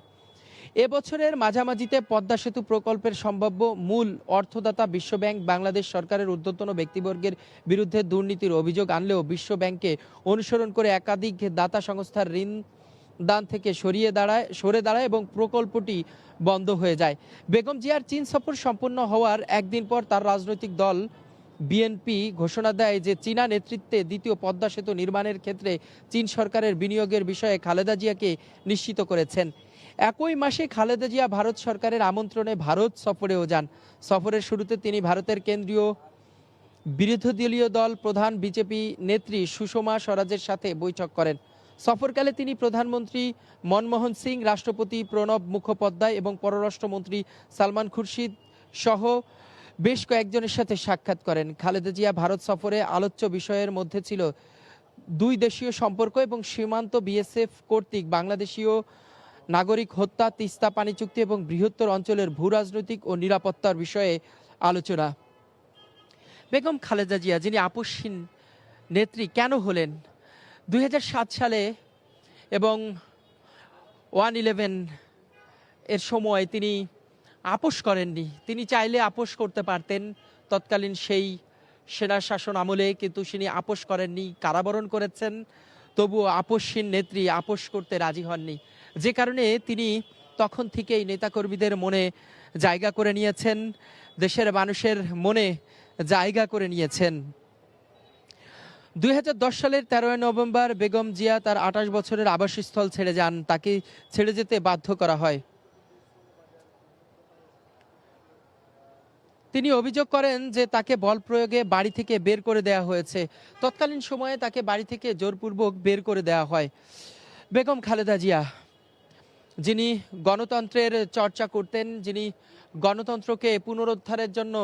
এবছরের মাঝামাঝিতে পদ্মা সেতু প্রকল্পের সম্ভাব্য মূল অর্থদাতা বিশ্বব্যাংক বাংলাদেশ সরকারের ঊর্ধ্বতন ব্যক্তিবর্গের বিরুদ্ধে দুর্নীতির অভিযোগ আনলেও বিশ্বব্যাংককে অনুসরণ করে একাধিক দাতা সংস্থার ঋণ দান থেকে সরে দাঁড়ায় এবং প্রকল্পটি বন্ধ হয়ে যায়। বেগম জিয়ার চীন সফর সম্পন্ন হওয়ার একদিন পর তার রাজনৈতিক দল বিএনপি ঘোষণা দেয় যে চীনা নেতৃত্বে দ্বিতীয় পদ্মা সেতু নির্মাণের ক্ষেত্রে চীন সরকারের বিনিয়োগের বিষয়ে খালেদা জিয়াকে নিশ্চিত করেছেন। একই মাসে খালেদা জিয়া ভারত সরকারের আমন্ত্রণে ভারত সফরেও যান। সফরের শুরুতে তিনি ভারতের কেন্দ্রীয় বিরোধী দলীয় দল প্রধান বিজেপি নেত্রী সুষমা স্বরাজের সাথে বৈঠক করেন। সফরকালে তিনি প্রধানমন্ত্রী মনমোহন সিং, রাষ্ট্রপতি প্রণব মুখোপাধ্যায় এবং পররাষ্ট্রমন্ত্রী সালমান খুরশিদ সহ বেশ কয়েকজনের সাথে সাক্ষাৎ করেন। খালেদা জিয়া ভারত সফরে আলোচ্য বিষয়ের মধ্যে ছিল দুই দেশীয় সম্পর্ক এবং সীমান্ত বিএসএফ কর্তৃক বাংলাদেশীয় নাগরিক হত্যা, তিস্তা পানি চুক্তি এবং বৃহত্তর অঞ্চলের ভূ রাজনৈতিক ও নিরাপত্তার বিষয়ে আলোচনা। বেগম খালেদা জিয়া, যিনি আপসহীন নেত্রী কেন হলেন? 2007 সালে এবং 1/11 এর সময় তিনি আপোষ করেননি। তিনি চাইলে আপোষ করতে পারতেন তৎকালীন সেই সেনা শাসন আমলে, কিন্তু তিনি আপোষ করেননি, কারাবরণ করেছেন। তবুও আপোষহীন নেত্রী আপোষ করতে রাজি হননি, যে কারণে তিনি তখন থেকেই নেতাকর্মীদের মনে জায়গা করে নিয়েছেন, দেশের মানুষের মনে জায়গা করে নিয়েছেন। 2010 সালের 13 নভেম্বর বেগম জিয়া তার 28 বছরের আবাসস্থল ছেড়ে যান। তাকে ছেড়ে যেতে বাধ্য করা হয়। তিনি অভিযোগ করেন যে তাকে বল প্রয়োগে বাড়ি থেকে বের করে দেওয়া হয়েছে। তৎকালীন সময়ে তাকে বাড়ি থেকে জোরপূর্বক বের করে দেওয়া হয়। বেগম খালেদা জিয়া, যিনি গণতন্ত্রের চর্চা করতেন, যিনি গণতন্ত্রকে পুনরুদ্ধারের জন্য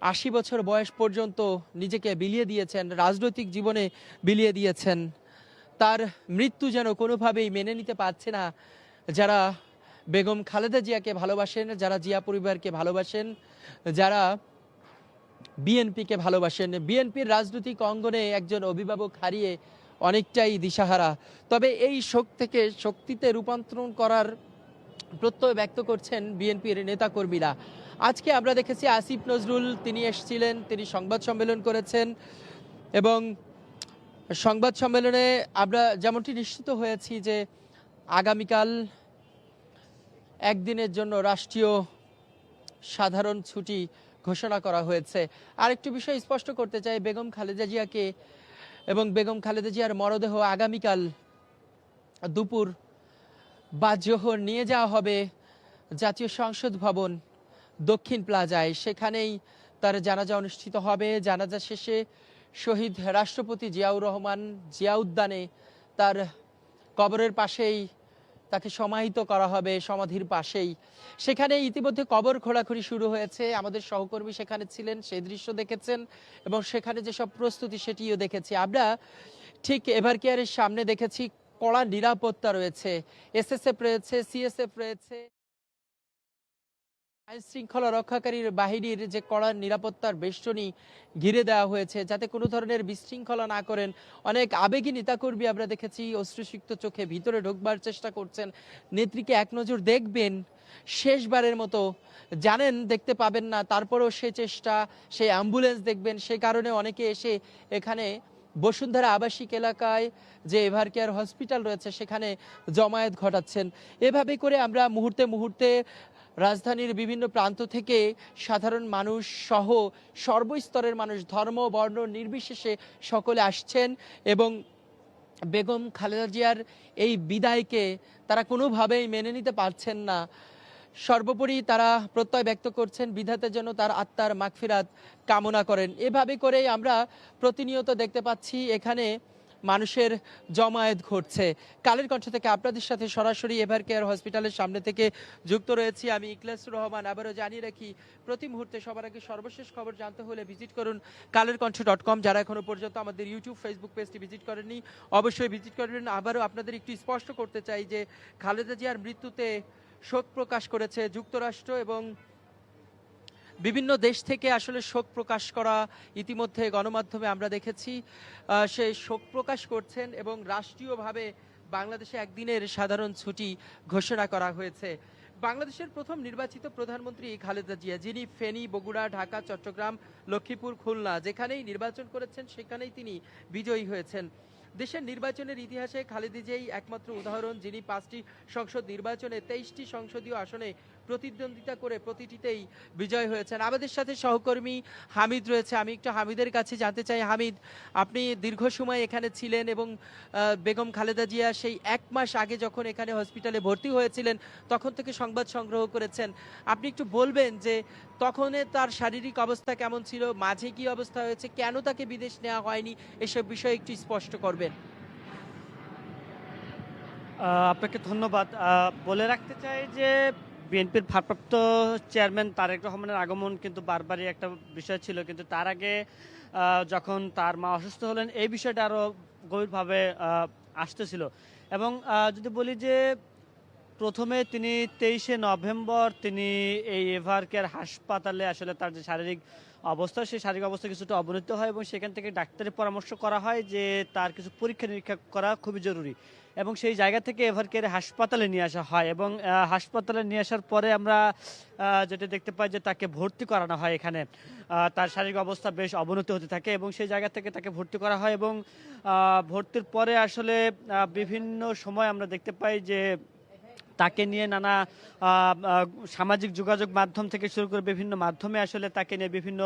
80 বছর বয়স পর্যন্ত নিজেকে বিলিয়ে দিয়েছেন, রাজনৈতিক জীবনে বিলিয়ে দিয়েছেন, তার মৃত্যু যেন কোনোভাবেই মেনে নিতে পারছে না যারা বেগম খালেদা জিয়াকে ভালোবাসেন, যারা জিয়া পরিবারকে ভালোবাসেন, যারা বিএনপিকে ভালোবাসেন। বিএনপির রাজনৈতিক অঙ্গনে একজন অভিভাবক হারিয়ে অনেকটাই দিশাহারা। তবে এই শোক থেকে শক্তিতে রূপান্তরণ করার প্রত্যয় ব্যক্ত করছেন বিএনপির নেতাকর্মীরা। আজকে আমরা দেখেছি আসিফ নজরুল, তিনি এসেছিলেন, তিনি সংবাদ সম্মেলন করেছেন এবং সংবাদ সম্মেলনে আমরা যেমনটি নিশ্চিত হয়েছি যে আগামীকাল একদিনের জন্য রাষ্ট্রীয় সাধারণ ছুটি ঘোষণা করা হয়েছে। আরেকটি বিষয় স্পষ্ট করতে চাই, বেগম খালেদা জিয়াকে এবং বেগম খালেদা জিয়ার মরদেহ আগামীকাল দুপুর বা জোহর নিয়ে যাওয়া হবে জাতীয় সংসদ ভবন দক্ষিণ প্লাজায়। সেখানেই তার জানাজা অনুষ্ঠিত হবে। জানাজা শেষে শহীদ রাষ্ট্রপতি জিয়াউর রহমান জিয়া উদ্যানে তার কবরের পাশেই তাকে সমাহিত করা হবে, সমাধির পাশেই। সেখানে ইতিমধ্যে কবর খোঁড়াখুঁড়ি শুরু হয়েছে। আমাদের সহকর্মী সেখানে ছিলেন, সেই দৃশ্য দেখেছেন এবং সেখানে যেসব প্রস্তুতি সেটিও দেখেছি। আমরা ঠিক এভারকেয়ারের সামনে দেখেছি কড়া নিরাপত্তা রয়েছে, এসএসএফ রয়েছে, সিএসএফ রয়েছে, আইন শৃঙ্খলা রক্ষাকারীর বাহিনীর যে কড়া নিরাপত্তার বেষ্টনী ঘিরে দেওয়া হয়েছে যাতে কোনো ধরনের বিশৃঙ্খলা না করেন। অনেক আবেগী নেতাকর্মী আমরা দেখেছি অশ্রুসিক্ত চোখে ভিতরে ঢোকবার চেষ্টা করছেন, নেত্রীকে এক নজর দেখবেন, শেষবারের মতো জানেন দেখতে পাবেন না, তারপরেও সে চেষ্টা, সেই অ্যাম্বুলেন্স দেখবেন। সে কারণে অনেকে এসে এখানে বসুন্ধরা আবাসিক এলাকায় যে এভারকেয়ার হসপিটাল রয়েছে সেখানে জমায়েত ঘটাচ্ছেন। এভাবে করে আমরা মুহূর্তে মুহূর্তে রাজধানীর বিভিন্ন প্রান্ত থেকে সাধারণ মানুষ সহ সর্বস্তরের মানুষ ধর্ম বর্ণ নির্বিশেষে সকলে আসছেন এবং বেগম খালেদা জিয়ার এই বিদায়কে তারা কোনোভাবেই মেনে নিতে পারছেন না। সর্বোপরি তারা প্রত্যয় ব্যক্ত করছেন বিধাতার জন্য তার আত্মার মাগফিরাত কামনা করেন। এভাবে করে আমরা প্রতিনিয়ত দেখতে পাচ্ছি এখানে মানুষের জমায়েত ঘটছে। কালের কণ্ঠ থেকে আপনাদের সাথে সরাসরি এভার কেয়ার হসপিটালের সামনে থেকে যুক্ত রয়েছি আমি ইখলাসুর রহমান। আবারও জানিয়ে রাখি প্রতি মুহূর্তে সবার আগে সর্বশেষ খবর জানতে হলে ভিজিট করুন kalerkonth.com। যারা এখনো পর্যন্ত আমাদের ইউটিউব ফেসবুক পেজটি ভিজিট করেননি অবশ্যই ভিজিট করবেন। আবারও আপনাদের একটু স্পষ্ট করতে চাই যে খালেদা জিয়ার মৃত্যুতে শোক প্রকাশ করেছে যুক্তরাষ্ট্র এবং বিভিন্ন দেশ থেকে আসলে শোক প্রকাশ করা ইতিমধ্যে গণমাধ্যমে আমরা দেখেছি। সে শোক প্রকাশ করছেন এবং রাষ্ট্রীয়ভাবে বাংলাদেশে একদিনের সাধারণ ছুটি ঘোষণা করা হয়েছে। বাংলাদেশের প্রথম নির্বাচিত প্রধানমন্ত্রী খালেদা জিয়া, যিনি ফেনী, বগুড়া, ঢাকা, চট্টগ্রাম, লক্ষ্মীপুর, খুলনা যেখানেই নির্বাচন করেছেন সেখানেই তিনি বিজয়ী হয়েছেন। দেশের নির্বাচনের ইতিহাসে খালেদা জিয়াই একমাত্র উদাহরণ যিনি 5টি সংসদ নির্বাচনে 23টি সংসদীয় আসনে প্রতিদ্বন্দ্বিতা করে প্রতিটিতেই বিজয় হয়েছেন। আমাদের সাথে সহকর্মী হামিদ রয়েছে, আমি একটু হামিদের কাছে জানতে চাই। হামিদ, আপনি দীর্ঘ সময় এখানে ছিলেন এবং বেগম খালেদা জিয়া সেই 1 মাস আগে যখন এখানে হসপিটালে ভর্তি হয়েছিলেন তখন থেকে সংবাদ সংগ্রহ করেছেন। আপনি একটু বলবেন যে তখন তার শারীরিক অবস্থা কেমন ছিল, মাঝে কি অবস্থা হয়েছে, কেন তাকে বিদেশ নেওয়া হয়নি, এসব বিষয়ে একটু স্পষ্ট করবেন। আপনাকে ধন্যবাদ। বলে রাখতে চাই যে বিএনপির ভারপ্রাপ্ত চেয়ারম্যান তারেক রহমানের আগমন কিন্তু বারবারই একটা বিষয় ছিল, কিন্তু তার আগে যখন তার মা অসুস্থ হলেন এই বিষয়টা আরও গভীরভাবে আসতেছিল। এবং যদি বলি যে প্রথমে তিনি 23শে নভেম্বর তিনি এই এভার কেয়ার হাসপাতালে আসলে তার যে শারীরিক অবস্থা সেই শারীরিক অবস্থা কিছুটা অবনতি হয় এবং সেখান থেকে ডাক্তারের পরামর্শ করা হয় যে তার কিছু পরীক্ষা নিরীক্ষা করা খুবই জরুরি এবং সেই জায়গা থেকে এভার কেয়ারে হাসপাতালে নিয়ে আসা হয় এবং হাসপাতালে নিয়ে আসার পরে আমরা যেটা দেখতে পাই যে তাকে ভর্তি করানো হয় এখানে। তার শারীরিক অবস্থা বেশ অবনতি হতে থাকে এবং সেই জায়গা থেকে তাকে ভর্তি করা হয় এবং ভর্তির পরে আসলে বিভিন্ন সময় আমরা দেখতে পাই যে তাকে নিয়ে নানা সামাজিক যোগাযোগ মাধ্যম থেকে শুরু করে বিভিন্ন মাধ্যমে আসলে তাকে নিয়ে বিভিন্ন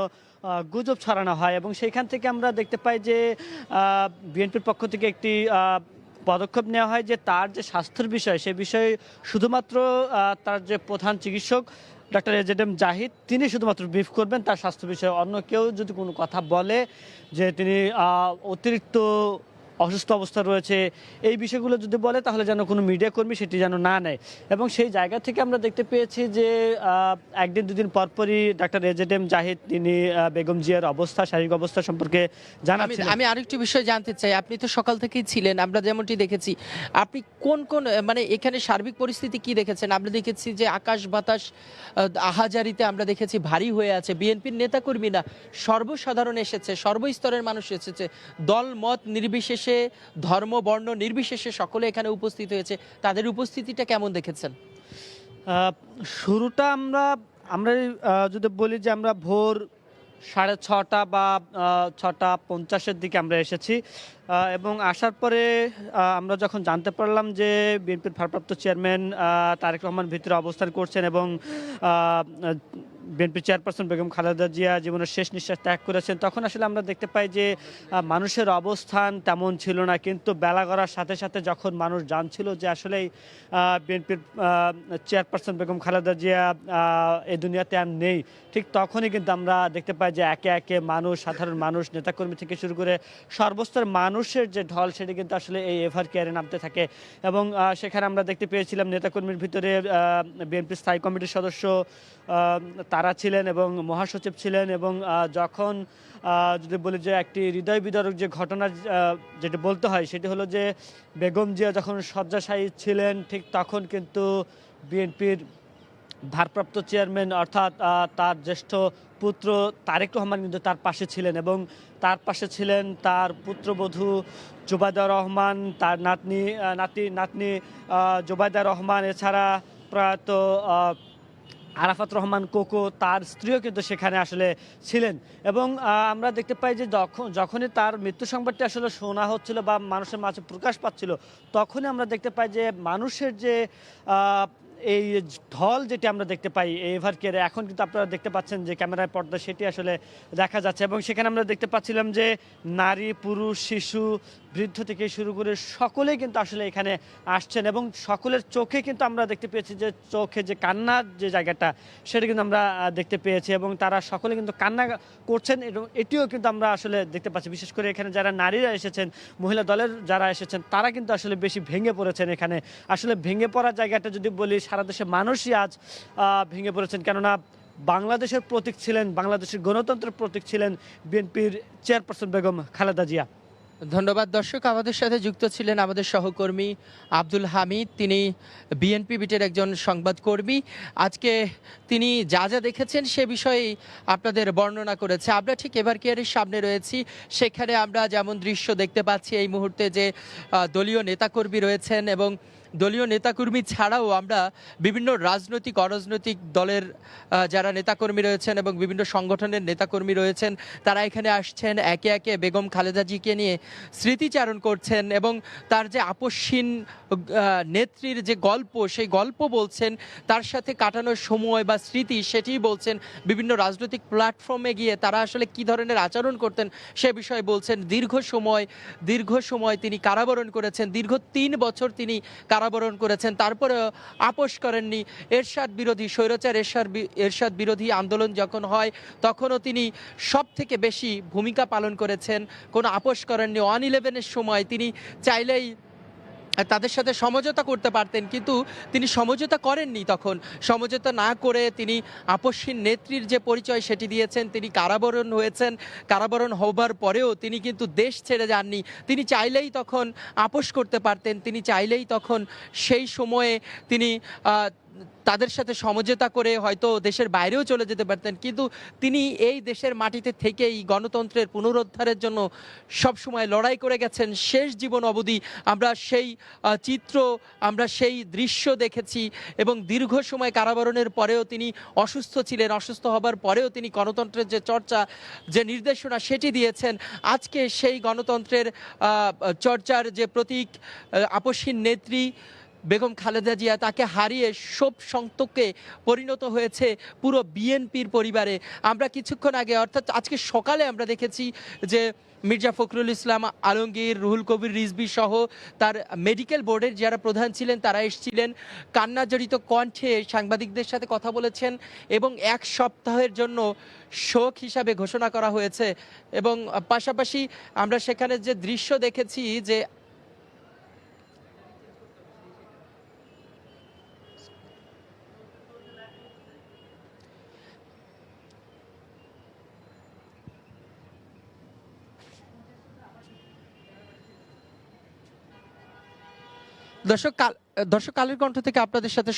গুজব ছড়ানো হয় এবং সেইখান থেকে আমরা দেখতে পাই যে বিএনপির পক্ষ থেকে একটি পদক্ষেপ নেওয়া হয় যে তার যে স্বাস্থ্যের বিষয় সে বিষয়ে শুধুমাত্র তার যে প্রধান চিকিৎসক ডক্টর এজেডএম জাহিদ তিনি শুধুমাত্র ব্রিফ করবেন তার স্বাস্থ্য বিষয়ে। অন্য কেউ যদি কোনো কথা বলে যে তিনি অতিরিক্ত অসুস্থ অবস্থা রয়েছে এই বিষয়গুলো যদি বলে তাহলে যেন কোনো মিডিয়া কর্মী সেটি যেন না নেয় এবং সেই জায়গা থেকে আমরা দেখতে পেয়েছি যে একদিন দুদিন পরপরই ডাক্তার এজেডএম জাহিদ তিনি বেগম জিয়ার অবস্থা শারীরিক অবস্থা সম্পর্কে জানাচ্ছেন। আমি আরেকটু বিষয় জানতে চাই, আপনি তো সকাল থেকেই ছিলেন, আমরা যেমনটি দেখেছি, আপনি কোন কোন মানে এখানে সার্বিক পরিস্থিতি কি দেখেছেন? আমরা দেখেছি যে আকাশ বাতাস আহাজারিতে আমরা দেখেছি ভারী হয়ে আছে, বিএনপির নেতাকর্মীরা সর্বসাধারণ এসেছে, সর্বস্তরের মানুষ এসেছে, দল মত নির্বিশেষে ধর্ম বর্ণ নির্বিশেষে সকলে এখানে উপস্থিত হয়েছে, তাদের উপস্থিতিটা কেমন দেখেছেন? শুরুটা আমরা যদি বলি যে আমরা ভোর 6:30 বা 6:50 দিকে আমরা এসেছি এবং আসার পরে আমরা যখন জানতে পারলাম যে বিএনপির ভারপ্রাপ্ত চেয়ারম্যান তারেক রহমান ভিতরে অবস্থান করছেন এবং বিএনপি চেয়ারপারসন বেগম খালেদা জিয়া জীবনের শেষ নিঃশ্বাস ত্যাগ করেছেন তখন আসলে আমরা দেখতে পাই যে মানুষের অবস্থান তেমন ছিল না, কিন্তু বেলা গড়ার সাথে সাথে যখন মানুষ জানছিল যে আসলেই বিএনপির চেয়ারপারসন বেগম খালেদা জিয়া এই দুনিয়াতে আর নেই, ঠিক তখনই কিন্তু আমরা দেখতে পাই যে একে একে মানুষ, সাধারণ মানুষ, নেতাকর্মী থেকে শুরু করে সর্বস্তর মানুষের যে ঢল সেটি কিন্তু আসলে এই এভার কেয়ারে নামতে থাকে এবং সেখানে আমরা দেখতে পেয়েছিলাম নেতাকর্মীর ভিতরে বিএনপি স্থায়ী কমিটির সদস্য তারা ছিলেন এবং মহাসচিব ছিলেন এবং যখন যদি বলি যে একটি হৃদয় বিদারক যে ঘটনা যেটা বলতে হয় সেটি হলো যে বেগম জিয়া যখন শয্যাশায়ী ছিলেন ঠিক তখন কিন্তু বিএনপির ভারপ্রাপ্ত চেয়ারম্যান অর্থাৎ তার জ্যেষ্ঠ পুত্র তারেক রহমান কিন্তু তার পাশে ছিলেন এবং তার পাশে ছিলেন তার পুত্রবধূ জুবাইদা রহমান, তার নাতনি জুবাইদা রহমান, এছাড়া প্রয়াত আরাফাত রহমান কোকো তার স্ত্রীও কিন্তু সেখানে আসলে ছিলেন এবং আমরা দেখতে পাই যে যখনই তার মৃত্যু সংবাদটি আসলে শোনা হচ্ছিল বা মানুষের মাঝে প্রকাশ পাচ্ছিল তখনই আমরা দেখতে পাই যে মানুষের যে এই ঢল যেটি আমরা দেখতে পাই এভার কেয়ারে, এখন কিন্তু আপনারা দেখতে পাচ্ছেন যে ক্যামেরায় পর্দা সেটি আসলে দেখা যাচ্ছে, এবং সেখানে আমরা দেখতে পাচ্ছিলাম যে নারী, পুরুষ, শিশু, বৃদ্ধ থেকে শুরু করে সকলেই কিন্তু আসলে এখানে আসছেন, এবং সকলের চোখে কিন্তু আমরা দেখতে পেয়েছি যে চোখে যে কান্নার যে জায়গাটা সেটা কিন্তু আমরা দেখতে পেয়েছি, এবং তারা সকলে কিন্তু কান্না করছেন, এবং এটিও কিন্তু আমরা আসলে দেখতে পাচ্ছি। বিশেষ করে এখানে যারা নারীরা এসেছেন, মহিলা দলের যারা এসেছেন, তারা কিন্তু আসলে বেশি ভেঙে পড়েছেন। এখানে আসলে ভেঙে পড়ার জায়গাটা যদি বলি, সারা দেশের মানুষই আজ ভেঙে পড়েছেন, কেননা বাংলাদেশের প্রতীক ছিলেন, বাংলাদেশের গণতন্ত্রের প্রতীক ছিলেন বিএনপির চেয়ারপারসন বেগম খালেদা জিয়া। ধন্যবাদ। দর্শক, আমাদের সাথে যুক্ত ছিলেন আমাদের সহকর্মী আব্দুল হামিদ, তিনি বিএনপি বিটের একজন সংবাদকর্মী। আজকে তিনি যা যা দেখেছেন সে বিষয়ে আপনাদের বর্ণনা করেছে। আমরা ঠিক এভার কেয়ারের সামনে রয়েছি, সেখানে আমরা যেমন দৃশ্য দেখতে পাচ্ছি এই মুহূর্তে যে দলীয় নেতাকর্মী রয়েছেন, এবং দলীয় নেতাকর্মী ছাড়াও আমরা বিভিন্ন রাজনৈতিক অরাজনৈতিক দলের যারা নেতাকর্মী রয়েছেন এবং বিভিন্ন সংগঠনের নেতাকর্মী রয়েছেন, তারা এখানে আসছেন, একে একে বেগম খালেদা জিকে নিয়ে স্মৃতিচারণ করছেন, এবং তার যে আপসহীন নেত্রীর যে গল্প, সেই গল্প বলছেন, তার সাথে কাটানোর সময় বা স্মৃতি সেটিই বলছেন। বিভিন্ন রাজনৈতিক প্ল্যাটফর্মে গিয়ে তারা আসলে কি ধরনের আচরণ করতেন সে বিষয়ে বলছেন। দীর্ঘ সময় তিনি কারাবরণ করেছেন, দীর্ঘ 3 বছর তিনি কারাবরণ করেছেন, তারপরে আপোষ করেননি। এরশাদ বিরোধী, স্বৈরাচার এরশাদ বিরোধী আন্দোলন যখন হয় তখনও তিনি সব থেকে বেশি ভূমিকা পালন করেছেন, কোনো আপোষ করেননি। 1/11-এর সময় তিনি চাইলেই তাদের সাথে সমঝোতা করতে পারতেন, কিন্তু তিনি সমঝোতা করেননি। তখন সমঝোতা না করে তিনি আপসহীন নেত্রীর যে পরিচয় সেটি দিয়েছেন। তিনি কারাবরণ হয়েছেন, কারাবরণ হবার পরেও তিনি কিন্তু দেশ ছেড়ে যাননি। তিনি চাইলেই তখন আপোষ করতে পারতেন, তিনি চাইলেই তখন সেই সময়ে তিনি তাদের সাথে সমঝোতা করে হয়তো দেশের বাইরেও চলে যেতে পারতেন, কিন্তু তিনি এই দেশের মাটিতে থেকেই গণতন্ত্রের পুনরুদ্ধারের জন্য সবসময় লড়াই করে গেছেন। শেষ জীবন অবধি আমরা সেই চিত্র, আমরা সেই দৃশ্য দেখেছি, এবং দীর্ঘ সময় কারাবরণের পরেও তিনি অসুস্থ ছিলেন। অসুস্থ হবার পরেও তিনি গণতন্ত্রের যে চর্চা, যে নির্দেশনা সেটি দিয়েছেন। আজকে সেই গণতন্ত্রের চর্চার যে প্রতীক আপসহীন নেত্রী বেগম খালেদা জিয়া, তাকে হারিয়ে শোক সন্তকে পরিণত হয়েছে পুরো বিএনপির পরিবারে। আমরা কিছুক্ষণ আগে, অর্থাৎ আজকে সকালে আমরা দেখেছি যে মির্জা ফখরুল ইসলাম আলমগীর, রুহুল কবির রিজভী সহ তার মেডিকেল বোর্ডের যারা প্রধান ছিলেন তারা এসেছিলেন, কান্নাজড়িত কণ্ঠে সাংবাদিকদের সাথে কথা বলেছেন, এবং 1 সপ্তাহের জন্য শোক হিসাবে ঘোষণা করা হয়েছে। এবং পাশাপাশি আমরা সেখানে যে দৃশ্য দেখেছি যে দর্শক কালের কণ্ঠ থেকে আপনাদের সাথে